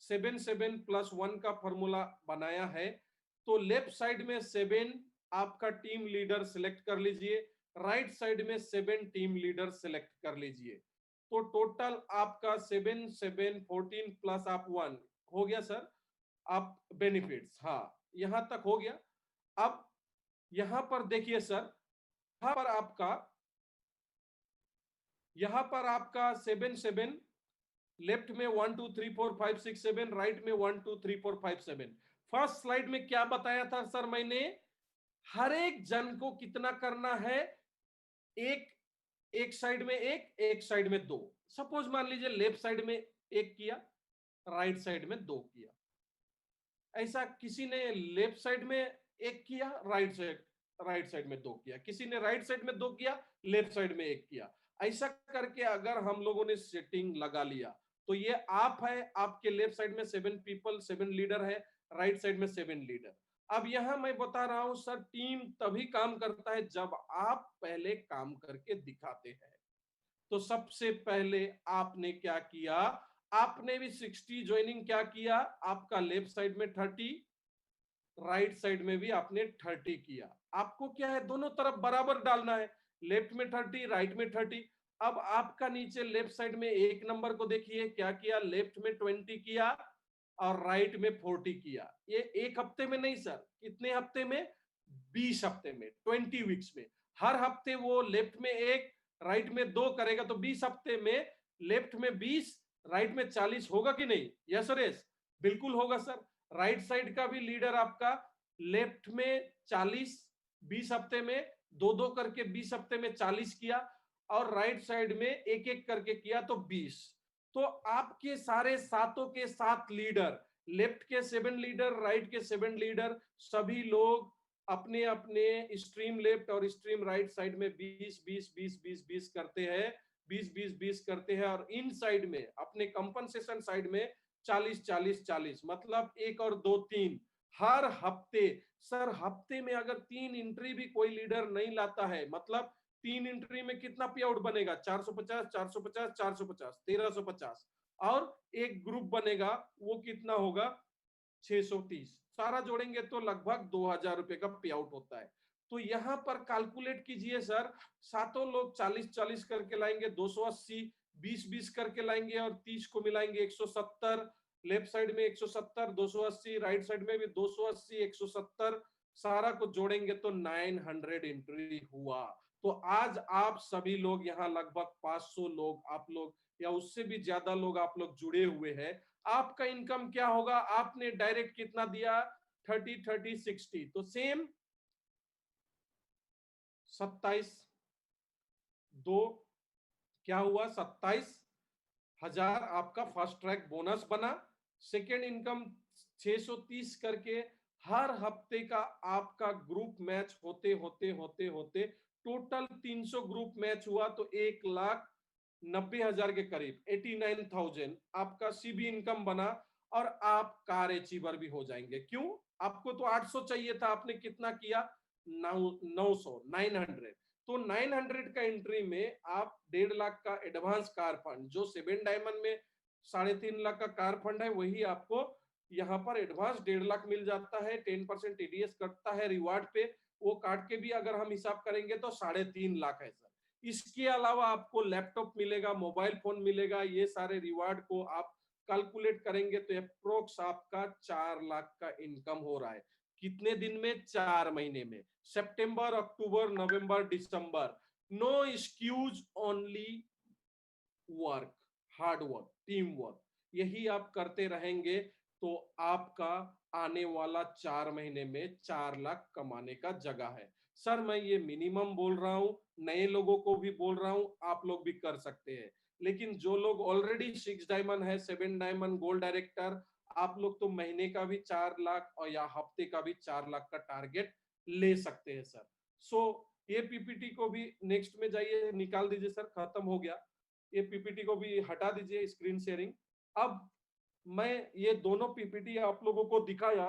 7-7+1 का फॉर्मूला बनाया है। तो लेफ्ट साइड में 7 आपका टीम लीडर सिलेक्ट कर लीजिए, राइट साइड में 7 टीम लीडर सिलेक्ट कर लीजिए। तो टोटल आपका 7-7 14 प्लस आप 1 हो गया सर। आप बेनिफिट्स, हाँ यहां तक हो गया। अब यहां पर देखिए सर, यहां पर आपका 7-7 लेफ्ट में 1 2 3 4 5 6 7, राइट में 1 2 3 4 5 7। फर्स्ट स्लाइड में क्या बताया था सर मैंने? हर एक जन को कितना करना है? एक साइड में एक साइड में 2। सपोज मान लीजिए लेफ्ट साइड में 1 किया, राइट साइड में 2 किया। ऐसा किसी ने लेफ्ट साइड में 1 किया, राइट साइड में 2 किया, किसी ने राइट साइड में 2 किया, लेफ्ट साइड में 1 किया। ऐसा करके अगर हम लोगों ने सेटिंग लगा लिया, तो ये आप है, आपके लेफ्ट साइड में 7 पीपल 7 लीडर है, राइट साइड में 7 लीडर। अब यहां मैं बता रहा हूं सर, टीम तभी काम करता है जब आप पहले काम करके दिखाते हैं। तो सबसे पहले आपने क्या किया? आपने भी 60 ज्वाइनिंग क्या किया, आपका लेफ्ट साइड में 30, राइट साइड में भी आपने 30 किया। आपको क्या है, दोनों तरफ बराबर डालना है, लेफ्ट में 30, राइट में 30। अब आपका नीचे लेफ्ट साइड में एक नंबर को देखिए क्या किया, लेफ्ट में 20 किया और राइट में 40 किया। ये एक हफ्ते में नहीं सर, कितने हफ्ते में, 20 हफ्ते में, 20 वीक्स में। हर हफ्ते वो लेफ्ट में एक, राइट में 2 करेगा तो 20 हफ्ते में लेफ्ट में 20, राइट में 40 होगा कि नहीं? यस और यस, बिल्कुल होगा सर। राइट साइड का भी लीडर आपका लेफ्ट में 40, 20 हफ्ते में 2-2 करके 20 हफ्ते में 40 किया और राइट साइड में एक एक करके किया तो 20। तो आपके सारे सातों के सात लीडर, लेफ्ट के 7 लीडर, राइट के 7 लीडर, सभी लोग अपने अपने स्ट्रीम लेफ्ट और स्ट्रीम राइट साइड में 20 20 20 20 20 करते हैं, 20 20 20 करते हैं और इन साइड में अपने कंपनसेशन साइड में 40 40 40, मतलब 1 और 2 3 हर हफ्ते। सर हफ्ते में अगर 3 एंट्री भी कोई लीडर नहीं लाता है, मतलब 3 एंट्री में कितना पे आउट बनेगा, 450 450 450 1350 और एक ग्रुप बनेगा वो कितना होगा, 630। सारा जोड़ेंगे तो लगभग 2000 रुपए का पे आउट होता है। तो यहां पर कैलकुलेट कीजिए सर, सातों लोग 40 40 करके लाएंगे 280, 20 20 करके लाएंगे और 30 को मिलाएंगे 170, लेफ्ट साइड में 170 280, राइट साइड में भी 280 170, सारा को जोड़ेंगे तो 900 एंट्री हुआ। तो आज आप सभी लोग यहाँ लगभग 500 लोग आप लोग या उससे भी ज्यादा लोग आप लोग जुड़े हुए हैं। आपका इनकम क्या होगा, आपने डायरेक्ट कितना दिया, 30 30 60, तो सेम 27 2 क्या हुआ, 27,000 आपका फास्ट ट्रैक बोनस बना। सेकेंड इनकम 630 करके हर हफ्ते का आपका ग्रुप मैच होते होते होते होते टोटल 300 ग्रुप मैच हुआ तो 1,90,000 के करीब 89,000 आपका सीबी इनकम बना और आप कार अचीवर भी हो जाएंगे। क्यों, आपको तो 800 चाहिए था, आपने कितना किया, 900 तो 900 का एंट्री में आप 1.5 लाख का एडवांस कार फंड, जो 7 डायमंड में 3.5 लाख का कार फंड है, वही आपको यहाँ पर एडवांस 1.5 लाख मिल जाता है। 10% टीडीएस कटता है रिवार्ड पे, वो काट के भी अगर हम हिसाब करेंगे तो 3.5 लाख है सर। इसके अलावा आपको लैपटॉप मिलेगा, मोबाइल फोन मिलेगा, ये सारे रिवार्ड को आप कैलकुलेट करेंगे तो अप्रोक्स आपका 4 लाख का इनकम हो रहा है। कितने दिन में, 4 महीने में, सितंबर अक्टूबर नवंबर दिसंबर। No excuse, only work, hard work, team work, यही आप करते रहेंगे तो आपका आने वाला 4 महीने में 4 लाख कमाने का जगह है। सर मैं ये मिनिमम बोल रहा हूं, नए लोगों को भी बोल रहा हूं, आप लोग भी कर सकते हैं। लेकिन जो लोग ऑलरेडी 6 डायमंड है, 7 डायमंड गोल्ड डायरेक्टर, आप लोग तो महीने का भी 4 लाख और या हफ्ते का भी 4 लाख का टारगेट ले सकते हैं सर। सो ये पीपीटी को भी नेक्स्ट में जाइए, निकाल दीजिए सर, खत्म हो गया। ये पीपीटी को भी हटा दीजिए स्क्रीन शेयरिंग। अब मैं ये दोनों पीपीटी आप लोगों को दिखाया,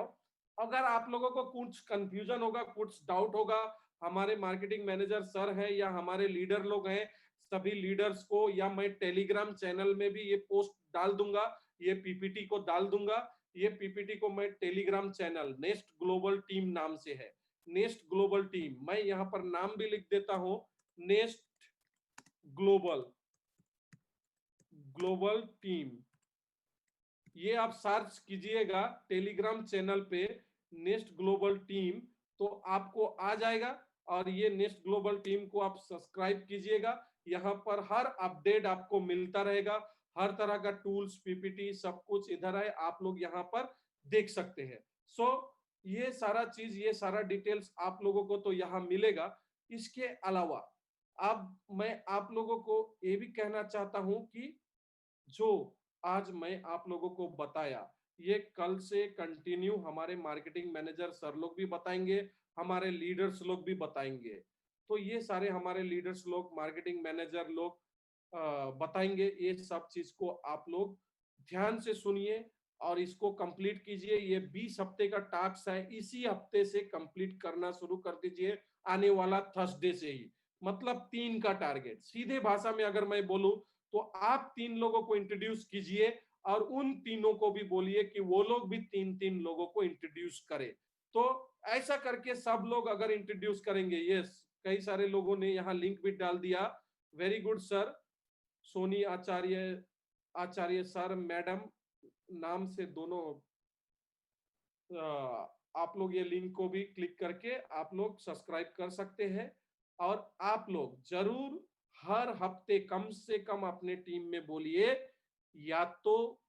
अगर आप लोगों को कुछ कंफ्यूजन होगा, कुछ डाउट होगा, हमारे मार्केटिंग मैनेजर सर है या हमारे लीडर लोग हैं, सभी लीडर्स को, या मैं टेलीग्राम चैनल में भी ये पोस्ट डाल दूंगा, ये पीपीटी को डाल दूंगा। ये पीपीटी को मैं Telegram channel nest global team नाम से है, नेस्ट ग्लोबल टीम, मैं यहाँ पर नाम भी लिख देता हूं, नेस्ट ग्लोबल ग्लोबल टीम। ये आप सर्च कीजिएगा टेलीग्राम चैनल पे नेस्ट ग्लोबल टीम, तो आपको आ जाएगा और ये नेस्ट ग्लोबल टीम को आप सब्सक्राइब कीजिएगा। यहाँ पर हर अपडेट आपको मिलता रहेगा, हर तरह का टूल्स पीपीटी सब कुछ इधर है, आप लोग यहाँ पर देख सकते हैं। सो ये सारा चीज, ये सारा डिटेल्स आप लोगों को तो यहाँ मिलेगा। इसके अलावा अब मैं आप लोगों को ये भी कहना चाहता हूं कि जो आज मैं आप लोगों को बताया, ये कल से कंटिन्यू हमारे मार्केटिंग मैनेजर सर लोग भी बताएंगे, हमारे लीडर्स लोग भी बताएंगे। तो ये सारे हमारे लीडर्स लोग, मार्केटिंग मैनेजर लोग बताएंगे। ये सब चीज को आप लोग ध्यान से सुनिए और इसको कंप्लीट कीजिए। ये 20 हफ्ते का टास्क है, इसी हफ्ते से कंप्लीट करना शुरू कर दीजिए, आने वाला थर्सडे से ही। मतलब 3 का टारगेट, सीधे भाषा में अगर मैं बोलूं तो आप 3 लोगों को इंट्रोड्यूस कीजिए और उन तीनों को भी बोलिए कि वो लोग भी 3-3 लोगों को इंट्रोड्यूस करे। तो ऐसा करके सब लोग अगर इंट्रोड्यूस करेंगे, यस, कई सारे लोगों ने यहाँ लिंक भी डाल दिया, वेरी गुड सर, सोनी आचार्य, आचार्य सर, मैडम नाम से दोनों, आप लोग ये लिंक को भी क्लिक करके आप लोग सब्सक्राइब कर सकते हैं। और आप लोग जरूर हर हफ्ते कम से कम अपने टीम में बोलिए, या तो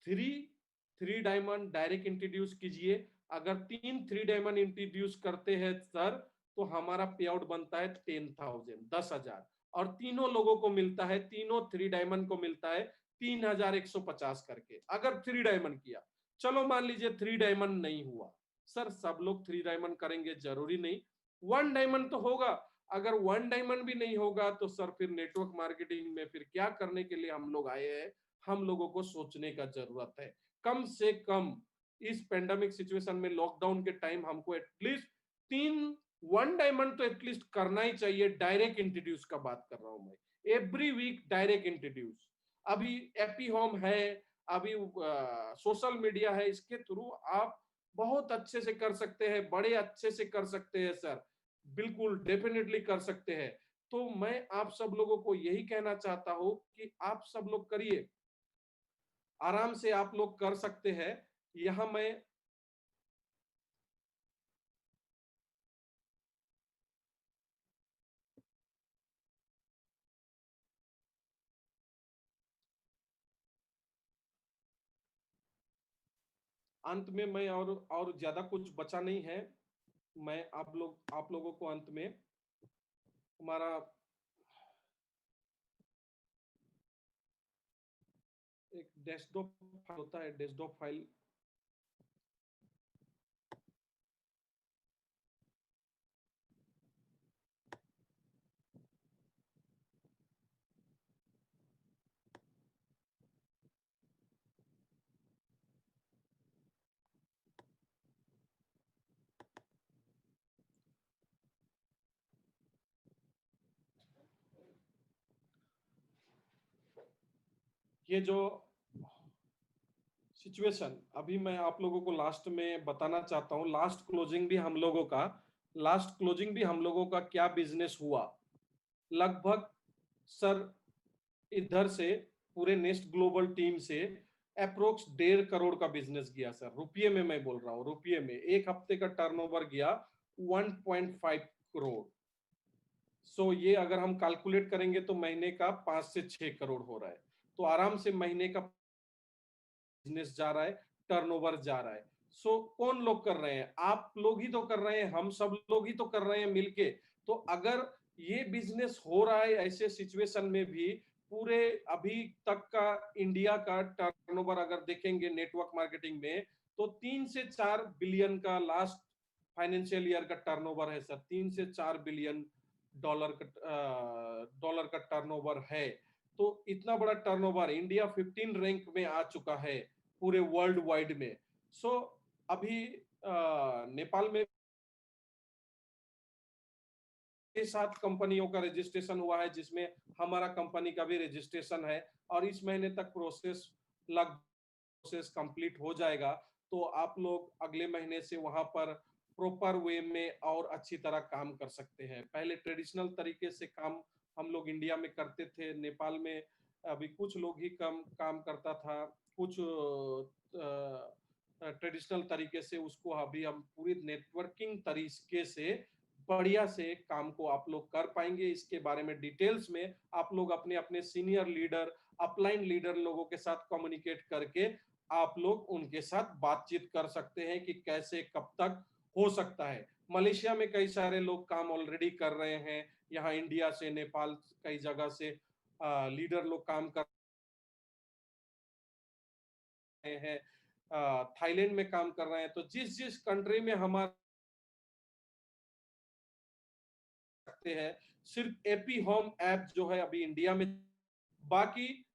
थ्री डायमंड डायरेक्ट इंट्रोड्यूस कीजिए। अगर 3 डायमंड इंट्रोड्यूस करते हैं सर, तो हमारा पे आउट बनता है 10,000, 10,000, और तीनों लोगों को मिलता है, तीनों 3 डायमंड को मिलता है 3,150 करके, अगर 3 डायमंड किया। चलो मान लीजिए 3 डायमंड नहीं हुआ, सर सब लोग 3 डायमंड करेंगे जरूरी नहीं, 1 डायमंड तो होगा। अगर 1 डायमंड भी नहीं होगा तो सर फिर नेटवर्क मार्केटिंग में फिर क्या करने के लिए हम लोग आए हैं, हम लोगों को सोचने का जरूरत है। कम से कम इस पेंडेमिक सिचुएशन में, लॉकडाउन के टाइम, हमको एटलीस्ट 1 डायमंड तो एटलीस्ट करना ही चाहिए। डायरेक्ट इंट्रोड्यूस का बात कर रहा हूं मैं, एवरी वीक डायरेक्ट इंट्रोड्यूस। अभी एपी होम है, अभी सोशल मीडिया है, इसके थ्रू आप बहुत अच्छे से कर सकते हैं, बड़े अच्छे से कर सकते हैं सर, बिल्कुल डेफिनेटली कर सकते हैं। तो मैं आप सब लोगों को यही कहना चाहता हूं कि आप सब लोग करिए, आराम से आप लोग कर सकते हैं। यहां मैं अंत में, मैं और ज्यादा कुछ बचा नहीं है, मैं आप लोगों को अंत में हमारा एक डेस्कटॉप फाइल होता है, डेस्कटॉप फाइल, ये जो सिचुएशन अभी मैं आप लोगों को लास्ट में बताना चाहता हूँ, लास्ट क्लोजिंग भी हम लोगों का, क्या बिजनेस हुआ लगभग सर, इधर से पूरे नेस्ट ग्लोबल टीम से अप्रोक्स 1.5 करोड़ का बिजनेस गया सर, रुपये में मैं बोल रहा हूँ, रुपये में। एक हफ्ते का टर्नओवर गया 1.5 करोड़। सो ये अगर हम कैलकुलेट करेंगे तो महीने का 5 से 6 करोड़ हो रहा है। तो आराम से महीने का बिजनेस जा रहा है, टर्नओवर जा रहा है। सो कौन लोग कर रहे हैं? आप लोग ही तो कर रहे हैं, हम सब लोग ही तो कर रहे हैं मिलके। तो अगर ये बिजनेस हो रहा है ऐसे सिचुएशन में भी, पूरे अभी तक का इंडिया का टर्नओवर अगर देखेंगे नेटवर्क मार्केटिंग में, तो 3 से 4 बिलियन का लास्ट फाइनेंशियल ईयर का टर्नओवर है सर, 3 से 4 बिलियन डॉलर का टर्नओवर है। तो इतना बड़ा टर्नओवर, इंडिया 15 रैंक में आ चुका है पूरे वर्ल्ड वाइड में। सो अभी नेपाल में 7 कंपनियों का रजिस्ट्रेशन हुआ है, जिसमें हमारा कंपनी का भी रजिस्ट्रेशन है, और इस महीने तक प्रोसेस कंप्लीट हो जाएगा। तो आप लोग अगले महीने से वहां पर प्रॉपर वे में और अच्छी तरह काम कर सकते हैं। पहले ट्रेडिशनल तरीके से काम हम लोग इंडिया में करते थे, नेपाल में अभी कुछ लोग ही काम करता था, कुछ ट्रेडिशनल तरीके से, उसको अभी हम पूरी नेटवर्किंग तरीके से बढ़िया से काम को आप लोग कर पाएंगे। इसके बारे में डिटेल्स में आप लोग अपने अपने सीनियर लीडर, अपलाइन लीडर लोगों के साथ कम्युनिकेट करके आप लोग उनके साथ बातचीत कर सकते हैं कि कैसे कब तक हो सकता है। मलेशिया में कई सारे लोग काम ऑलरेडी कर रहे हैं, यहाँ इंडिया से, नेपाल, कई जगह से लीडर लोग काम कर रहे हैं, थाईलैंड में काम कर रहे हैं। तो जिस जिस कंट्री में हमारा सकते हैं, सिर्फ एपी होम ऐप जो है अभी इंडिया में, बाकी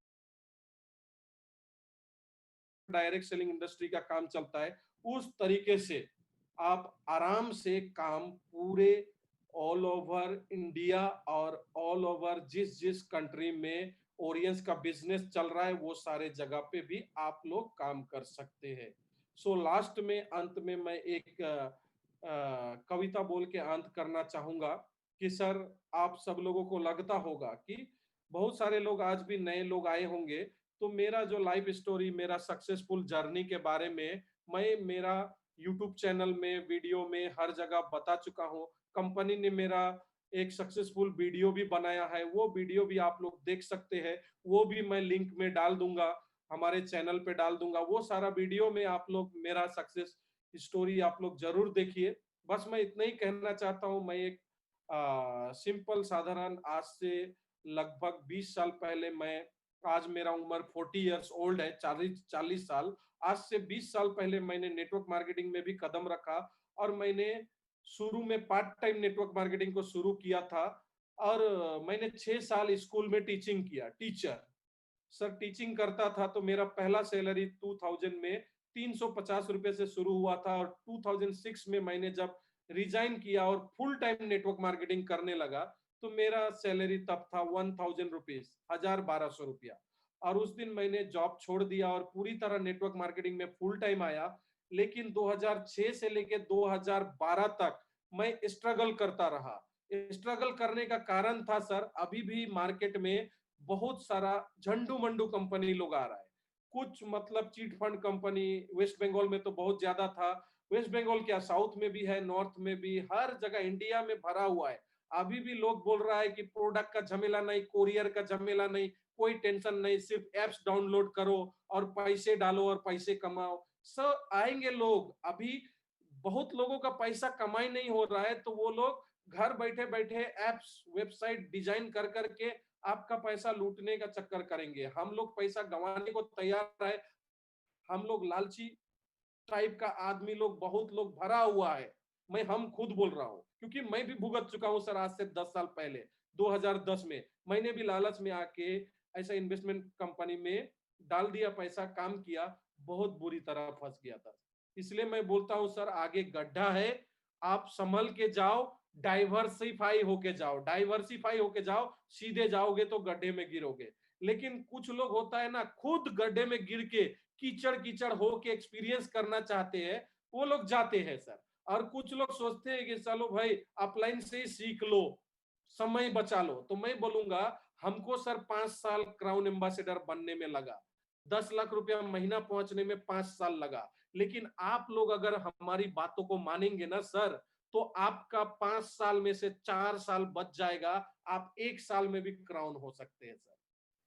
डायरेक्ट सेलिंग इंडस्ट्री का काम चलता है, उस तरीके से आप आराम से काम पूरे ऑल ओवर इंडिया और ऑल ओवर जिस जिस कंट्री में ओरियंस का बिजनेस चल रहा है, वो सारे जगह पे भी आप लोग काम कर सकते हैं। सो लास्ट में अंत में मैं एक कविता बोल के अंत करना चाहूंगा कि सर आप सब लोगों को लगता होगा कि बहुत सारे लोग आज भी नए लोग आए होंगे, तो मेरा जो लाइफ स्टोरी, मेरा सक्सेसफुल जर्नी के बारे में मैं मेरा यूट्यूब चैनल में, वीडियो में हर जगह बता चुका हूँ। कंपनी ने मेरा एक सक्सेसफुल वीडियो भी बनाया है, वो वीडियो भी आप लोग देख सकते हैं, वो भी मैं लिंक में डाल दूंगा, हमारे चैनल पे डाल दूंगा। वो सारा वीडियो में आप लोग मेरा सक्सेस स्टोरी आप लोग जरूर देखिए। बस मैं इतना ही कहना चाहता हूँ। मैं एक सिंपल साधारण, आज से लगभग 20 साल पहले, मैं आज मेरा उम्र 40 इयर्स ओल्ड है, 40 साल। आज से 20 साल पहले मैंने नेटवर्क मार्केटिंग में भी कदम रखा और मैंने शुरू में पार्ट टाइम नेटवर्क मार्केटिंग को शुरू किया था और मैंने 6 साल स्कूल में टीचिंग किया, टीचर। सर टीचिंग करता था तो मेरा पहला सैलरी 2000 में 350 रुपए से शुरू हुआ था और 2006 में मैंने जब रिजाइन किया और फुल टाइम नेटवर्क मार्केटिंग करने लगा तो मेरा सैलरी तब था 1000 रुपीज, 1200 रुपया। और उस दिन मैंने जॉब छोड़ दिया और पूरी तरह नेटवर्क मार्केटिंग में फुल टाइम आया। लेकिन 2006 से लेके 2012 तक मैं स्ट्रगल करता रहा। स्ट्रगल करने का कारण था सर, अभी भी मार्केट में बहुत सारा झंडू मंडू कंपनी लोग आ रहा है। कुछ मतलब chit fund company West Bengal में तो बहुत ज्यादा था। वेस्ट बंगाल क्या, साउथ में भी है, नॉर्थ में भी, हर जगह इंडिया में भरा हुआ है। अभी भी लोग बोल रहा है कि प्रोडक्ट का झमेला नहीं, कोरियर का झमेला नहीं, कोई टेंशन नहीं, सिर्फ एप्स डाउनलोड करो और पैसे डालो और पैसे कमाओ। सब आएंगे लोग। अभी बहुत लोगों का पैसा कमाई नहीं हो रहा है तो वो लोग घर बैठे बैठे एप्स, वेबसाइट डिजाइन कर करके आपका पैसा लूटने का चक्कर करेंगे। हम लोग पैसा गंवाने को तैयार है। हम लोग लालची टाइप का आदमी लोग, बहुत लोग भरा हुआ है। हम खुद बोल रहा हूँ क्योंकि मैं भी भुगत चुका हूँ सर। आज से 10 साल पहले 2010 में मैंने भी लालच में आके ऐसा इन्वेस्टमेंट कंपनी में डाल दिया पैसा, काम किया, बहुत बुरी तरह फंस गया था। इसलिए मैं बोलता हूँ सर, आगे गड्ढा है, आप संभल के जाओ, डाइवर्सिफाई होके जाओ, डाइवर्सिफाई होके जाओ। सीधे जाओगे तो गड्ढे में गिरोगे। लेकिन कुछ लोग होता है ना, खुद गड्ढे में गिर के कीचड़ कीचड़ हो के एक्सपीरियंस करना चाहते हैं, वो लोग जाते हैं सर। और कुछ लोग सोचते हैं कि चलो भाई अपलाइन से ही सीख लो, समय बचा लो। तो मैं बोलूंगा, हमको सर 5 साल क्राउन एम्बेसडर बनने में लगा, 10 लाख रुपया महीना पहुंचने में 5 साल लगा। लेकिन आप लोग अगर हमारी बातों को मानेंगे ना सर, तो आपका 5 साल में से 4 साल बच जाएगा। आप 1 साल में भी क्राउन हो सकते हैं सर।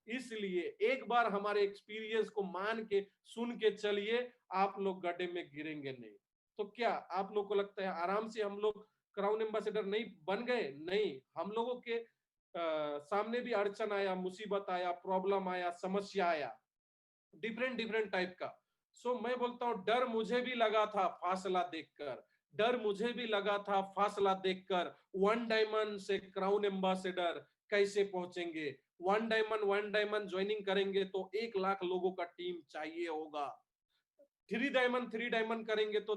इसलिए एक बार हमारे एक्सपीरियंस को मान के, सुन के चलिए, आप लोग गड्ढे में गिरेंगे नहीं। तो क्या आप लोग को लगता है आराम से हम लोग क्राउन एम्बेसडर नहीं बन गए? नहीं, हम लोगों के सामने भी अड़चन आया, मुसीबत आया, प्रॉब्लम आया, समस्या आया, डिफरेंट डिफरेंट टाइप का। सो मैं बोलता हूँ, डर मुझे भी लगा था फासला देखकर, डर मुझे भी लगा था फासला देखकर, वन डायमंड से क्राउन एम्बेसडर कैसे पहुंचेंगे। वन डायमंड ज्वाइनिंग करेंगे तो 1 लाख लोगों का टीम चाहिए होगा। थ्री डायमंड करेंगे तो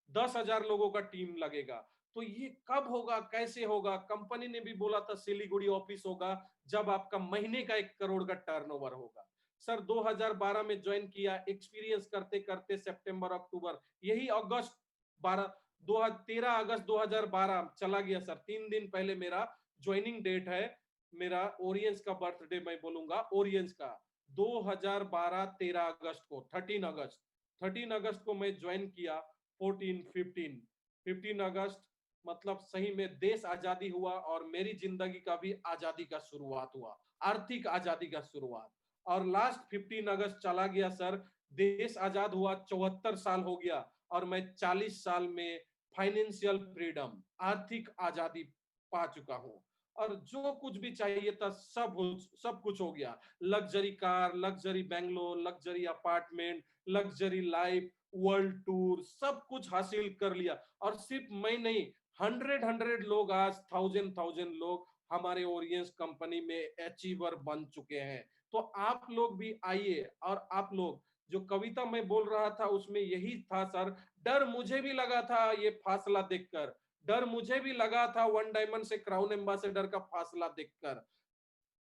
10,000 लोगों का टीम लगेगा। तो ये कब होगा, कैसे होगा? कंपनी ने भी बोला था सिलीगुड़ी ऑफिस होगा जब आपका महीने का 1 करोड़ का टर्नओवर होगा। सर 2012 में ज्वाइन किया, एक्सपीरियंस करते करते सितंबर अक्टूबर, यही अगस्त 13 अगस्त 2012 चला गया सर। 3 दिन पहले मेरा ज्वाइनिंग डेट है, मेरा ओरियंस का बर्थडे मैं बोलूंगा, ओरियंस का 2012 13 अगस्त को, 13 अगस्त को मैं ज्वाइन किया। 15 अगस्त मतलब सही में देश आजादी हुआ और मेरी जिंदगी का भी आजादी का शुरुआत हुआ, आर्थिक आजादी का शुरुआत। और लास्ट 15 अगस्त चला गया सर, देश आजाद हुआ, 74 साल हो गया और मैं 40 साल में फाइनेंशियल फ्रीडम, आर्थिक आजादी पा चुका हूं। और जो कुछ भी चाहिए था सब कुछ हो गया। Luxury car, luxury Bangalore, luxury apartment, luxury life, world tour, सब कुछ हासिल कर लिया। और सिर्फ मैं नहीं, 100 लोग, आज 1000 लोग हमारे ओरियंस कंपनी में अचीवर बन चुके हैं। तो आप लोग भी आइए। और आप लोग, जो कविता मैं बोल रहा था उसमें यही था सर, डर मुझे भी लगा था ये फासला देखकर, डर मुझे भी लगा था वन डायमंड से क्राउन एम्बेसडर का फासला देखकर।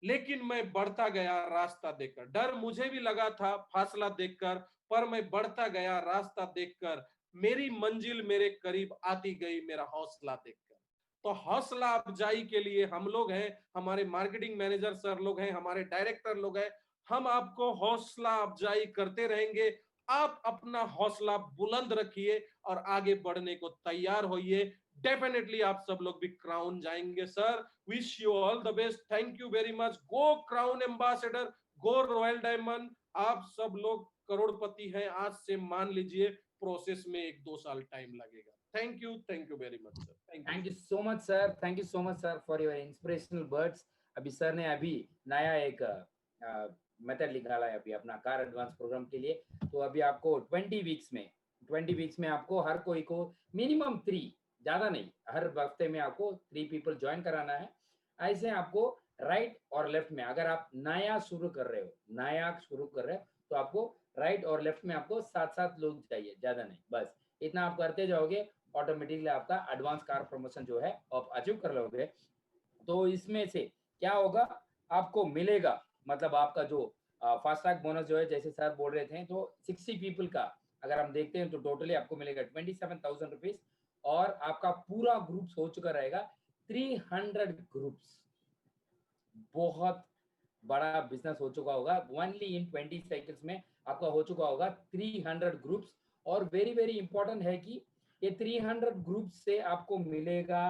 लेकिन मैं बढ़ता गया रास्ता देखकर। डर मुझे भी लगा था फासला देखकर, पर मैं बढ़ता गया रास्ता देखकर। मेरी मंजिल मेरे करीब आती गई मेरा हौसला देखकर। तो हौसला अफजाई के लिए हम लोग हैं, हमारे मार्केटिंग मैनेजर सर लोग हैं, हमारे डायरेक्टर लोग हैं। हम आपको हौसला अफजाई करते रहेंगे। आप अपना हौसला बुलंद रखिए और आगे बढ़ने को तैयार होइए। डेफिनेटली आप सब लोग भी क्राउन जाएंगे sir. Wish you all the best. Thank you very much. Go crown ambassador, go royal diamond. आप सब लोग करोड़पति हैं आज से, मान लीजिए। प्रोसेस में 1-2 साल टाइम लगेगा। Thank you very much sir. Thank you thank you sir. So much sir, thank you so much sir for your inspirational words. अभी सर ने अभी नया एक मेथड निकाला है अभी अपना कार एडवांस प्रोग्राम के लिए। तो अभी आपको 20 वीक्स में आपको हर कोई को मिनिमम 3, ज़्यादा नहीं, हर हफ्ते में आपको 3 पीपल ज्वाइन कराना है। ऐसे आपको राइट और लेफ्ट में, अगर आप नया शुरू कर रहे हो तो आपको राइट और लेफ्ट में आपको 7-7 लोग चाहिए, ज़्यादा नहीं, बस इतना आप करते जाओगे, ऑटोमेटिकली आपका एडवांस कार प्रमोशन जो है आप अचीव कर लोगे। तो इसमें से क्या होगा, आपको मिलेगा, मतलब आपका जो फास्ट ट्रैक बोनस जो है, जैसे सर बोल रहे थे, तो 60 पीपल का अगर हम देखते हैं तो टोटली आपको मिलेगा 27,000 रुपीज। और आपका पूरा ग्रुप्स हो चुका रहेगा 300 ग्रुप्स। बहुत बड़ा बिजनेस हो चुका होगा, ओनली इन 20 साइकिल्स में आपका हो चुका होगा 300 ग्रुप्स। और वेरी वेरी इंपॉर्टेंट है कि ये 300 ग्रुप्स से आपको मिलेगा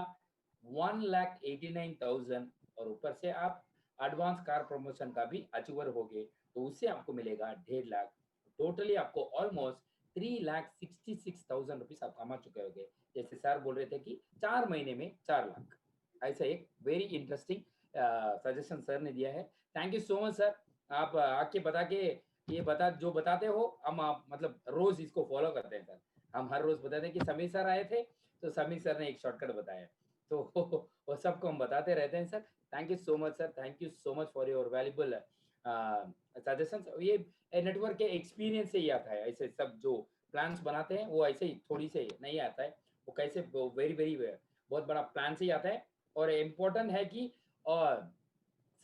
1,89,000। और ऊपर से आप एडवांस कार प्रमोशन का भी अचीवर हो गए, तो उससे आपको मिलेगा 1,50,000। टोटली आपको ऑलमोस्ट 3,66,000 रुपीज आप कमा चुके होंगे। जैसे सर बोल रहे थे कि 4 महीने में 4 लाख, ऐसा एक वेरी इंटरेस्टिंग सजेशन सर ने दिया है। Thank you so much sir. आप आके बता के ये जो बताते हो हम आप मतलब रोज इसको फॉलो करते हैं सर। हम हर रोज बताते हैं कि समीर सर आए थे तो समीर सर ने एक शॉर्टकट बताया, तो वो सबको हम बताते रहते हैं sir. Thank you so much sir, thank you so much for your valuable suggestion. ये नेटवर्क के एक्सपीरियंस से ही आता है, ऐसे सब जो प्लान्स बनाते हैं वो ऐसे ही थोड़ी से नहीं आता है, वो कैसे वेरी वेरी बहुत बड़ा प्लान से ही आता है। और इम्पोर्टेंट है कि और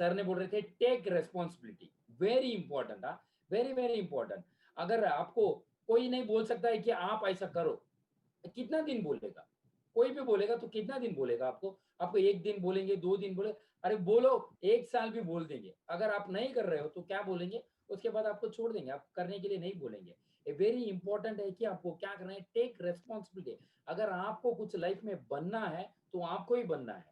सर ने बोल रहे थे टेक रेस्पॉन्सिबिलिटी, वेरी इंपॉर्टेंट, हाँ, वेरी वेरी इंपॉर्टेंट। अगर आपको कोई नहीं बोल सकता है कि आप ऐसा करो, कितना दिन बोलेगा, कोई भी बोलेगा तो कितना दिन बोलेगा आपको, आपको 1 दिन बोलेंगे, 2 दिन बोले, अरे बोलो 1 साल भी बोल देंगे, अगर आप नहीं कर रहे हो तो क्या बोलेंगे, उसके बाद आपको छोड़ देंगे, आप करने के लिए नहीं बोलेंगे। ये वेरी इंपॉर्टेंट है कि आपको क्या करना है, टेक रेस्पॉन्सिबिलिटी। अगर आपको कुछ लाइफ में बनना है तो आपको ही बनना है।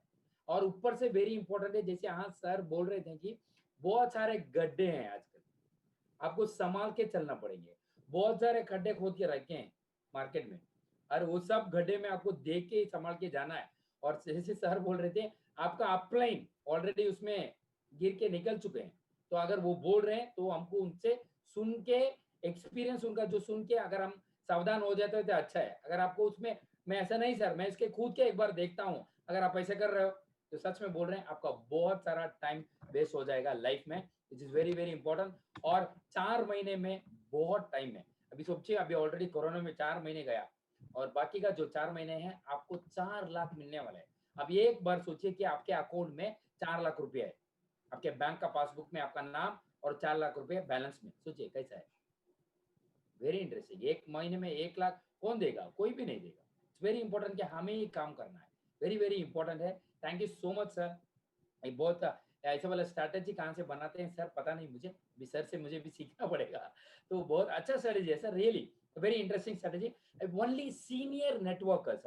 और ऊपर से वेरी इंपॉर्टेंट है, जैसे हाँ सर बोल रहे थे कि बहुत सारे गड्ढे हैं आजकल, आपको संभाल के चलना पड़ेंगे। बहुत सारे खड्डे खोद के रखे हैं मार्केट में, और वो सब गड्ढे में आपको देख के संभाल के जाना है। और जैसे सर बोल रहे थे, आपका अपलाइन ऑलरेडी उसमें गिर के निकल चुके हैं, तो अगर वो बोल रहे हैं तो हमको उनसे सुन के, एक्सपीरियंस उनका जो सुन के अगर हम सावधान हो जाते हैं तो अच्छा है। अगर आपको उसमें, मैं ऐसा नहीं सर, मैं इसके खुद के एक बार देखता हूँ, अगर आप ऐसे कर रहे हो तो सच में बोल रहे हैं, आपका बहुत सारा टाइम वेस्ट हो जाएगा लाइफ में, which is very very important. और 4 महीने में बहुत टाइम है। अभी सोचिए, अभी ऑलरेडी कोरोना में 4 महीने गया, और बाकी का जो 4 महीने हैं आपको 4 लाख मिलने वाला है। अब ये एक बार सोचिए कि आपके अकाउंट में 4 लाख रुपया है, आपके बैंक का पासबुक में आपका नाम और 4 लाख रुपये बैलेंस में, सोचिए कैसा है। Very interesting. 1 महीने में 1 लाख कौन देगा, कोई भी नहीं देगा। इट्स वेरी इंपॉर्टेंट कि हमें ही काम करना है, वेरी वेरी इंपॉर्टेंट है। Thank you so much sir. ये बहुत ऐसे वाला स्ट्रैटेजी कहाँ से बनाते हैं सर पता नहीं मुझे, भी सर से मुझे भी सीखना पड़ेगा। तो बहुत अच्छा स्ट्रैटेजी है sir, really very interesting strategy. Only senior networkers,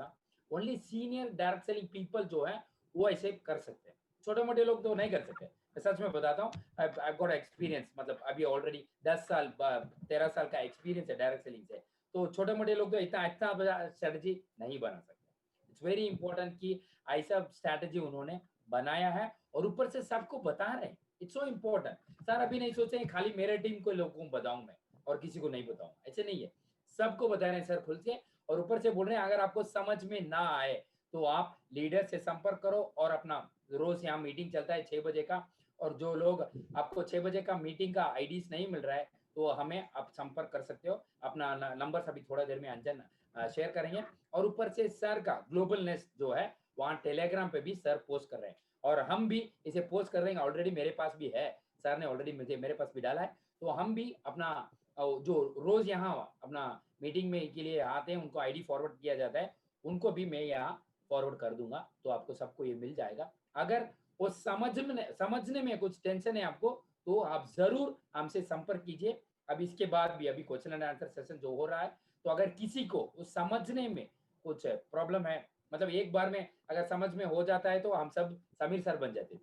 only senior direct selling people जो है वो ऐसे कर सकते हैं, छोटे मोटे लोग तो नहीं कर सकते। मैं सच में बताता हूँ, आई गॉट एक्सपीरियंस, मतलब अभी ऑलरेडी 10 साल 13 साल का एक्सपीरियंस है डायरेक्ट सेलिंग से। तो छोटे मोटे लोग तो इतना इतना स्ट्रैटेजी नहीं बना सकते। इट्स वेरी इंपॉर्टेंट कि ऐसा स्ट्रैटेजी उन्होंने बनाया है, और ऊपर से सबको बता रहे हैं। It's so important. सर अभी नहीं सोचे हैं खाली मेरे टीम को लोगों को बताऊं मैं और किसी को नहीं बताऊं, ऐसे नहीं है, सबको बता रहे हैं सर खुल के। और ऊपर से बोल रहे हैं अगर आपको समझ में ना आए तो आप लीडर से संपर्क करो, और अपना रोज यहाँ मीटिंग चलता है 6 बजे का, और जो लोग आपको 6 बजे का मीटिंग का आईडीज नहीं मिल रहा है तो हमें आप संपर्क कर सकते हो। अपना नंबर अभी थोड़ा देर में अंजन शेयर करेंगे। और ऊपर से सर का ग्लोबल नेस्ट जो है वहाँ टेलीग्राम पे भी सर पोस्ट कर रहे हैं, और हम भी इसे पोस्ट कर देंगे, ऑलरेडी मेरे पास भी है, सर ने ऑलरेडी मुझे मेरे पास भी डाला है। तो हम भी अपना जो रोज यहाँ अपना मीटिंग में के लिए आते हैं उनको आईडी फॉरवर्ड किया जाता है, उनको भी मैं यहाँ फॉरवर्ड कर दूंगा, तो आपको सबको ये मिल जाएगा। अगर वो समझने में कुछ टेंशन है आपको, तो आप जरूर हमसे संपर्क कीजिए। अब इसके बाद भी अभी क्वेश्चन एंड आंसर सेशन जो हो रहा है, तो अगर किसी को उस समझने में कुछ प्रॉब्लम है, मतलब एक बार में अगर समझ में हो जाता है तो हम सब समीर सर बन जाते,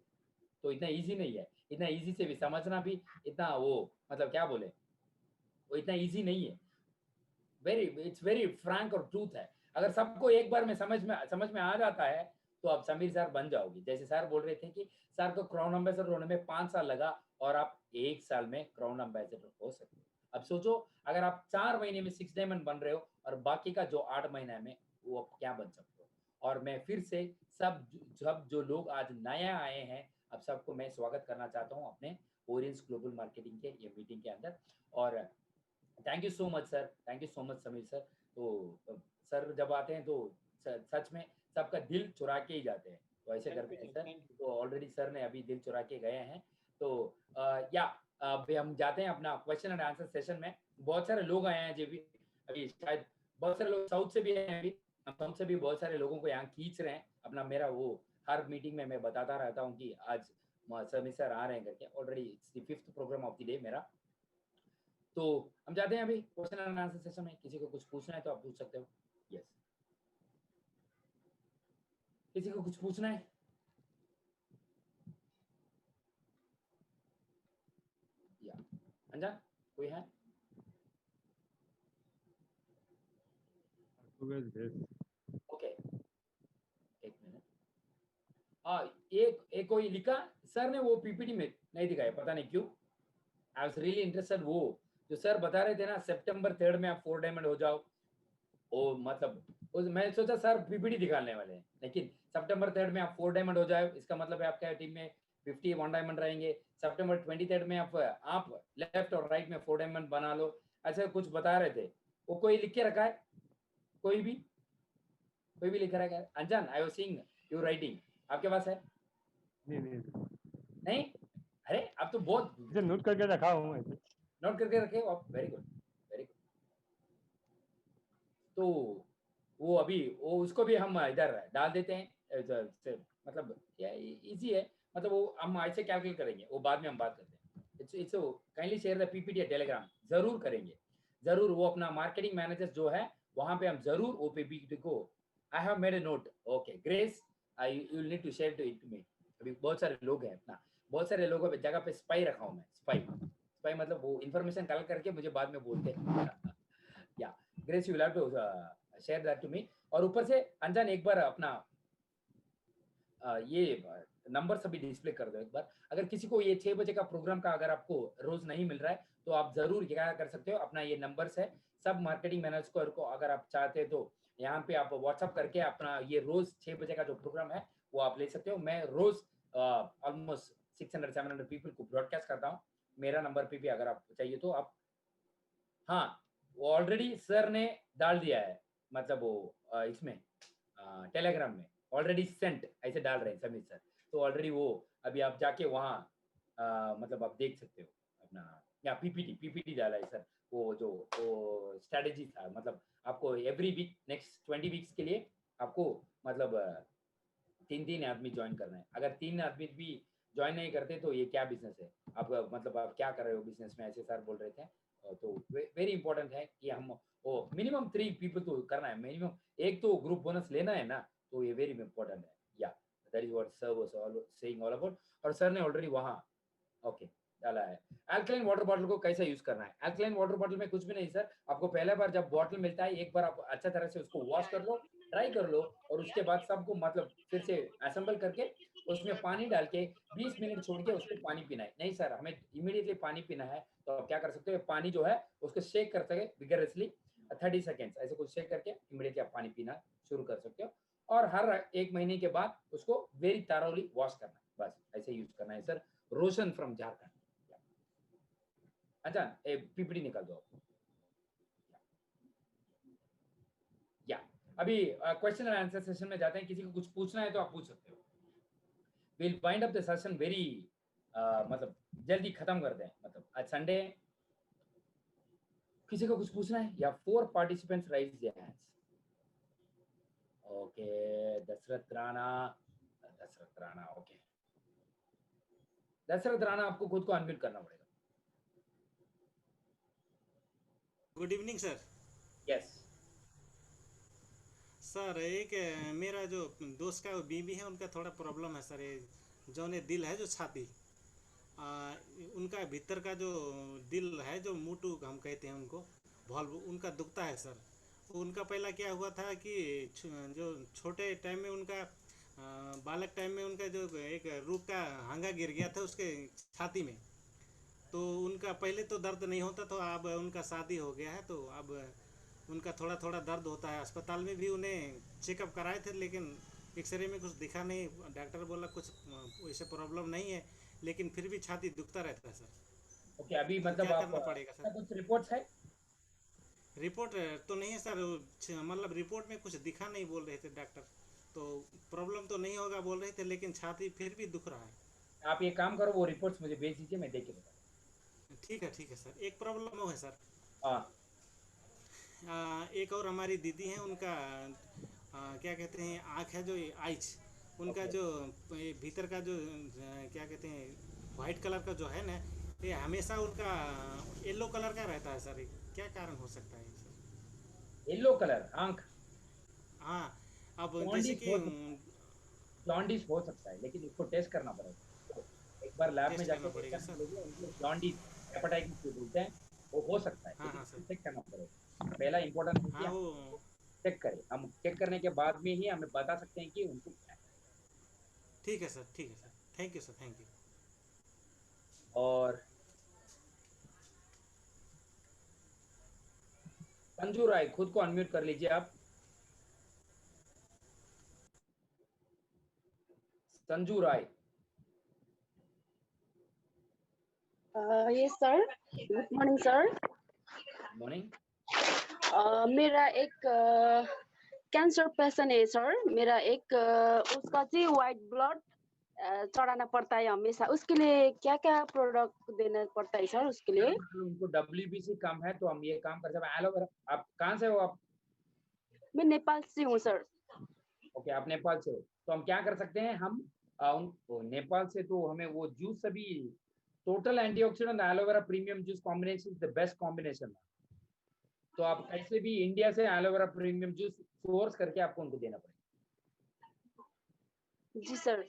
तो इतना इजी नहीं है, इतना इजी से भी समझना भी इतना वो मतलब क्या बोले, वो इतना इजी नहीं है। इट्स वेरी फ्रैंक और ट्रूथ है। अगर सबको एक बार में समझ में आ जाता है, तो आप समीर सर बन जाओगे। जैसे सर बोल रहे थे कि सर को क्राउन एम्बेसडर होने में 5 साल लगा, और आप 1 साल में क्राउन एम्बेसडर हो सकते हो। अब सोचो, अगर आप 4 महीने में 6 डायमंड बन रहे हो, और बाकी का जो 8 महीने में वो आप क्या बन सकते हो। और मैं फिर से सब जो लोग आज नया आए हैं, अब सबको मैं स्वागत करना चाहता हूँ अपने ओरियंस ग्लोबल मार्केटिंग के ये मीटिंग के अंदर। और thank you so much sir, thank you so much Sameer sir. तो सर जब आते हैं तो सच में सबका दिल चुरा के ही जाते हैं, तो ऐसे करते हैं सर। तो ऑलरेडी सर ने अभी दिल चुरा के गए हैं। तो या अभी हम जाते हैं अपना क्वेश्चन एंड आंसर सेशन में। बहुत सारे लोग आए हैं जो भी अभी, शायद बहुत सारे लोग साउथ से भी आए हैं अभी, हम साउथ से भी बहुत सारे लोगों को यहाँ खींच रहे हैं अपना। मेरा वो हर मीटिंग में मैं बताता रहता हूँ कि आज समीर सर आ रहे हैं करके। Already it's the 5th program of the day मेरा। तो हम जाते हैं अभी क्वेश्चन एंड आंसर सेशन में। किसी को कुछ पूछना है तो आप पूछ सकते हो। यस, किसी को कुछ पूछना है? या अंजान कोई है? ओके, एक मिनट। एक कोई लिखा, सर ने वो पीपीटी में नहीं दिखाया, पता नहीं क्यों। आई वाज रियली इंटरेस्टेड, वो जो सर बता रहे थे ना, सितंबर 3 में आप 4 डायमंड हो जाओ। ओ मतलब मैं सोचा सर पीपीटी दिखाने वाले हैं, लेकिन सितंबर 3 में आप 4 डायमंड हो जाए, इसका मतलब है आपका टीम में 51 डायमंड रहेंगे। सितंबर 23 में आप लेफ्ट और राइट में 4 डायमंड बना लो, ऐसे कुछ बता रहे थे। वो कोई लिख के रखा है? कोई भी लिख रहा है? Anjan, I was seeing you writing, आपके पास है? नहीं नहीं? अरे अब तो बहुत नोट करके रखा हूँ ऐसे। नोट करके रखे हो आप, वेरी गुड, वेरी गुड। तो वो अभी वो उसको भी हम इधर डाल देते हैं, मतलब इजी है, मतलब वो हम ऐसे कैलकुलेट करेंगे, वो बाद में हम बात करते हैं। It's kindly share the PPT Telegram, जरूर करेंगे, जरूर। वो अपना मार्केटिंग मैनेजर जो है वहां पे हम जरूर वो पीपीटी को, I have made a note. Okay Grace, I you need to share to it me. अभी बहुत सारे लोग हैं अपना, बहुत सारे लोगों पे जगह पे स्पाई रखा हूँ मैं। स्पाई मतलब वो इन्फॉर्मेशन कलेक्ट करके मुझे बाद में बोलते हैं। या Grace, you will have to share that to me. और ऊपर से अंजान एक बार अपना ये नंबर सभी डिस्प्ले कर दो एक बार। अगर किसी को ये 6 बजे का प्रोग्राम का अगर आपको रोज नहीं मिल रहा है, तो आप जरूर क्या कर सकते हो, अपना ये नंबर्स है सब मार्केटिंग मैनेजर को, अगर आप चाहते हैं तो यहाँ पे आप व्हाट्सअप करके अपना ये रोज 6 बजे का जो प्रोग्राम है वो आप ले सकते हो। मैं रोज ऑलमोस्ट 600-700 पीपल को ब्रॉडकास्ट करता हूँ। मेरा नंबर पे भी अगर आप चाहिए तो आप, हाँ वो ऑलरेडी सर ने डाल दिया है, मतलब वो इसमें टेलीग्राम में ऑलरेडी सेंट ऐसे डाल रहे हैं समीर सर। तो ऑलरेडी वो अभी आप जाके वहाँ मतलब आप देख सकते हो अपना, या पीपीटी डाला है सर। वो जो वो स्ट्रेटेजी था, मतलब आपको एवरी वीक नेक्स्ट 20 वीक्स के लिए आपको मतलब 3 आदमी ज्वाइन करना है। अगर 3 आदमी भी ज्वाइन नहीं करते तो ये क्या बिजनेस है आप, मतलब आप क्या कर रहे हो बिजनेस में, ऐसे सर बोल रहे थे। तो वेरी इंपॉर्टेंट है कि हम वो मिनिमम 3 पीपल तो करना है, मिनिमम एक तो ग्रुप बोनस लेना है ना, तो ये वेरी इंपॉर्टेंट है। या that is what sir was saying all about. और सर ने ऑलरेडी वहाँ ओके डाला है। अल्कलाइन वाटर बॉटल को कैसे यूज करना है? अल्कलाइन वाटर बॉटल में कुछ भी नहीं सर, आपको पहला बार जब बॉटल मिलता है, एक बार आप अच्छा तरह से उसको वॉश कर लो, ट्राई कर लो, और उसके बाद सबको मतलब फिर से असेंबल करके उसमें पानी डाल के 20 मिनट छोड़ के उसको पानी पीना है। नहीं सर हमें इमीडिएटली पानी पीना है, तो आप क्या कर सकते हो, पानी जो है उसको शेक कर सके विगरसली 30 सेकेंड्स ऐसे कुछ शेक करके इमीडिएटली आप पानी पीना शुरू कर सकते हो। और हर 1 महीने के बाद उसको वेरी थारोली वॉश करना है, बस ऐसे यूज करना है सर। Roshan from Jharkhand. अच्छा पीपीटी निकाल दो आप। या अभी क्वेश्चन एंड आंसर सेशन में जाते हैं। किसी को कुछ पूछना है तो आप पूछ सकते हो। Will wind up the session very मतलब जल्दी खत्म कर दें, मतलब आज संडे। किसी को कुछ पूछना है या 4 participants raise their hands? Okay, Dashrath Rana, okay. Dashrath Rana आपको खुद को अनम्यूट करना पड़ेगा। Good evening sir. Yes sir एक मेरा जो दोस्त का बीबी है उनका थोड़ा प्रॉब्लम है सर। ये जौने दिल है जो छाती, उनका भीतर का जो दिल है जो मुटु हम कहते हैं उनको, वॉल्व उनका दुखता है सर। उनका पहला क्या हुआ था कि जो छोटे टाइम में उनका बालक टाइम में उनका जो एक रूख का हांगा गिर गया था उसके छाती में। तो उनका पहले तो दर्द नहीं होता था, अब उनका शादी हो गया है तो अब उनका थोड़ा थोड़ा दर्द होता है। अस्पताल में भी उन्हें चेकअप कराए थे लेकिन एक्सरे में कुछ दिखा नहीं, डॉक्टर बोला कुछ वैसे प्रॉब्लम नहीं है, लेकिन फिर भी छाती दुखता रहता है सर। ओके। अभी तो मतलब क्या आप करना पड़ेगा सर? कुछ रिपोर्ट्स है? रिपोर्ट तो नहीं है सर, मतलब रिपोर्ट में कुछ दिखा नहीं बोल रहे थे डॉक्टर, तो प्रॉब्लम तो नहीं होगा बोल रहे थे, लेकिन छाती फिर भी दुख रहा है। आप ये काम करो, वो रिपोर्ट्स मुझे भेज दीजिए, मैं देख के बता। ठीक है सर। एक प्रॉब्लम और है सर। हाँ एक और हमारी दीदी हैं, उनका क्या कहते हैं आँख है जो आइज, उनका ओके। जो ये भीतर का जो क्या कहते हैं वाइट कलर का जो है ना, ये हमेशा उनका येलो कलर का रहता है सर। ये क्या कारण हो सकता है सर? येलो कलर आंख? हाँ, अब जैसे जॉन्डिस कि हो सकता, जॉन्डिस हो सकता है, लेकिन इसको टेस्ट करना पड़ेगा। तो एक बार लैब में टेस्ट जाके करना चेक पड़ेगा करना सर। पड़ेगा। उनको जॉन्डिस हेपेटाइटिस जो बोलते हैं वो हो सकता है, हाँ लेकिन हाँ इसको सर। चेक करना पड़ेगा। पहला इंपॉर्टेंट है कि हाँ हम वो चेक करें। हम चेक करने के बाद में ही हमें बता सकते हैं कि उनको क्या है। ठीक है सर, ठीक है sir. Thank you sir, thank you. और संजू राय, खुद को अनम्यूट कर लीजिए आप। Sanju Rai. Yes sir, good morning sir. Morning. मेरा एक कैंसर पेशेंट है सर। मेरा एक उसका जी वाइट ब्लड चढ़ाना पड़ता है हमेशा। उसके लिए क्या क्या प्रोडक्ट देना पड़ता है सर उसके लिए? उनको WBC कम है तो हम ये काम कर सकते हैं। एलोवेरा। आप कहाँ से हो आप? मैं नेपाल से हूँ सर। ओके, आप नेपाल से हो तो हम क्या कर सकते हैं, हम नेपाल से तो हमें वो जूस सभी total antioxidant aloe vera premium juice combination the best combination. तो आप कैसे भी इंडिया से एलोवेरा प्रीमियम जूस सोर्स करके आपको उनको देना पड़ेगा। जी सर।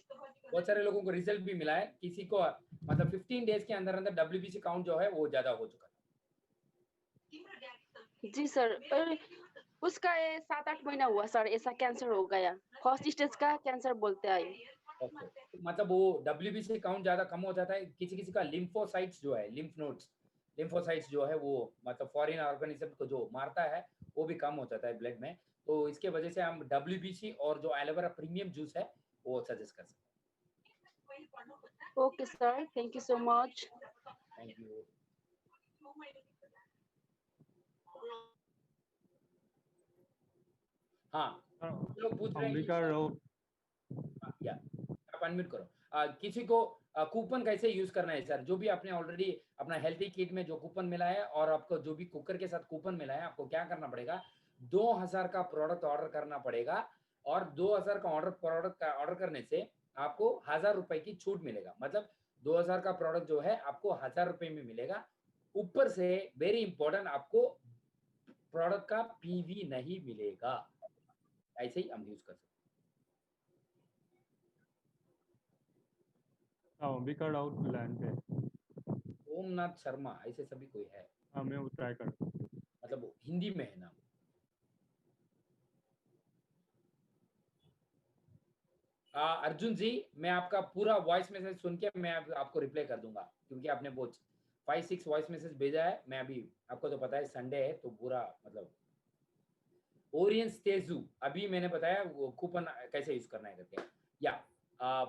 बहुत सारे लोगों को रिजल्ट भी मिला है, किसी को मतलब 15 डेज के अंदर अंदर WBC काउंट जो है वो ज्यादा हो चुका है। जी सर, पर उसका ये 7-8 महीना हुआ सर, ऐसा कैंसर हो गया। फर्स्ट स्टेज का कैंसर बोलते हैं। ओके, मतलब वो WBC काउंट ज्यादा कम हो जाता है। किसी किसी का लिम्फोसाइट्स जो है, लिम्फ नोड्स, लिम्फोसाइट्स जो है वो मतलब फॉरेन ऑर्गेनिज्म को जो मारता है वो भी कम हो जाता है ब्लड में। तो इसके वजह से हम WBC और जो एलोवेरा प्रीमियम जूस है वो सजेस्ट कर सकते हैं। Okay sir, thank you so much. Thank you. हाँ, लोग पूछ रहे हैं अंबिका राउत। या आप अनम्यूट करो। किसी को कूपन कैसे यूज करना है सर? जो भी आपने ऑलरेडी अपना हेल्थी किट में जो कूपन मिला है और आपको जो भी कुकर के साथ कूपन मिला है, आपको क्या करना पड़ेगा, 2000 का प्रोडक्ट ऑर्डर करना पड़ेगा और 2000 का ऑर्डर करने से आपको 1000 रुपए की छूट मिलेगा। मतलब 2000 का प्रोडक्ट जो है आपको 1000 रुपए में मिलेगा। ऊपर से वेरी इंपॉर्टेंट, आपको प्रोडक्ट का PV नहीं मिलेगा। ऐसे ही हम यूज कर सकते हाँ, अंबिका राउत प्लान पे। हैं। ओमनाथ शर्मा ऐसे सभी कोई है, हाँ, मैं वो ट्राई करता हूँ। मतलब वो हिंदी में है नाम। अर्जुन जी, मैं आपका पूरा वॉइस मैसेज सुन के मैं आपको रिप्लाई कर दूंगा, क्योंकि आपने वो 5-6 वॉइस मैसेज भेजा है। मैं अभी, आपको तो पता है संडे है तो पूरा मतलब ओरियंस तेजू अभी मैंने बताया वो कूपन कैसे यूज करना है करके। या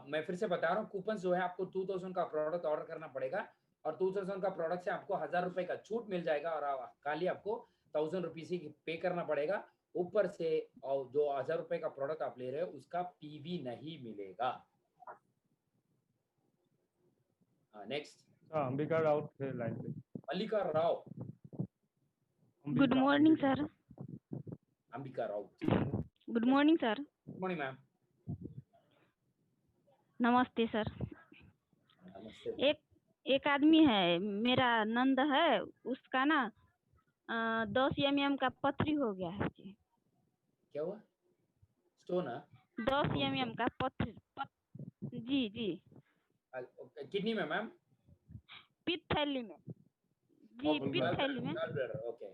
मैं फिर से बता रहा हूँ, कूपन जो है आपको 2000 का प्रोडक्ट ऑर्डर करना पड़ेगा और 2000 का प्रोडक्ट से आपको 1000 रुपए का छूट मिल जाएगा और खाली आपको 1000 रुपीज ही पे करना पड़ेगा। ऊपर से और जो 1000 रुपए का प्रोडक्ट आप ले रहे हो उसका PV नहीं मिलेगा। नेक्स्ट अंबिका राउत थे लाइन पे। Mallika Rao, good morning sir. Ambika Rao, good morning sir. Good morning ma'am. नमस्ते सर। नमस्ते। एक आदमी है, मेरा नंद है, उसका ना 10 mm का पथरी हो गया है जी। क्या हुआ? स्टोन है? 10 mm का पथरी जी जी। किडनी में मैम? पित्त थैली में जी, पित्त थैली में। ओके।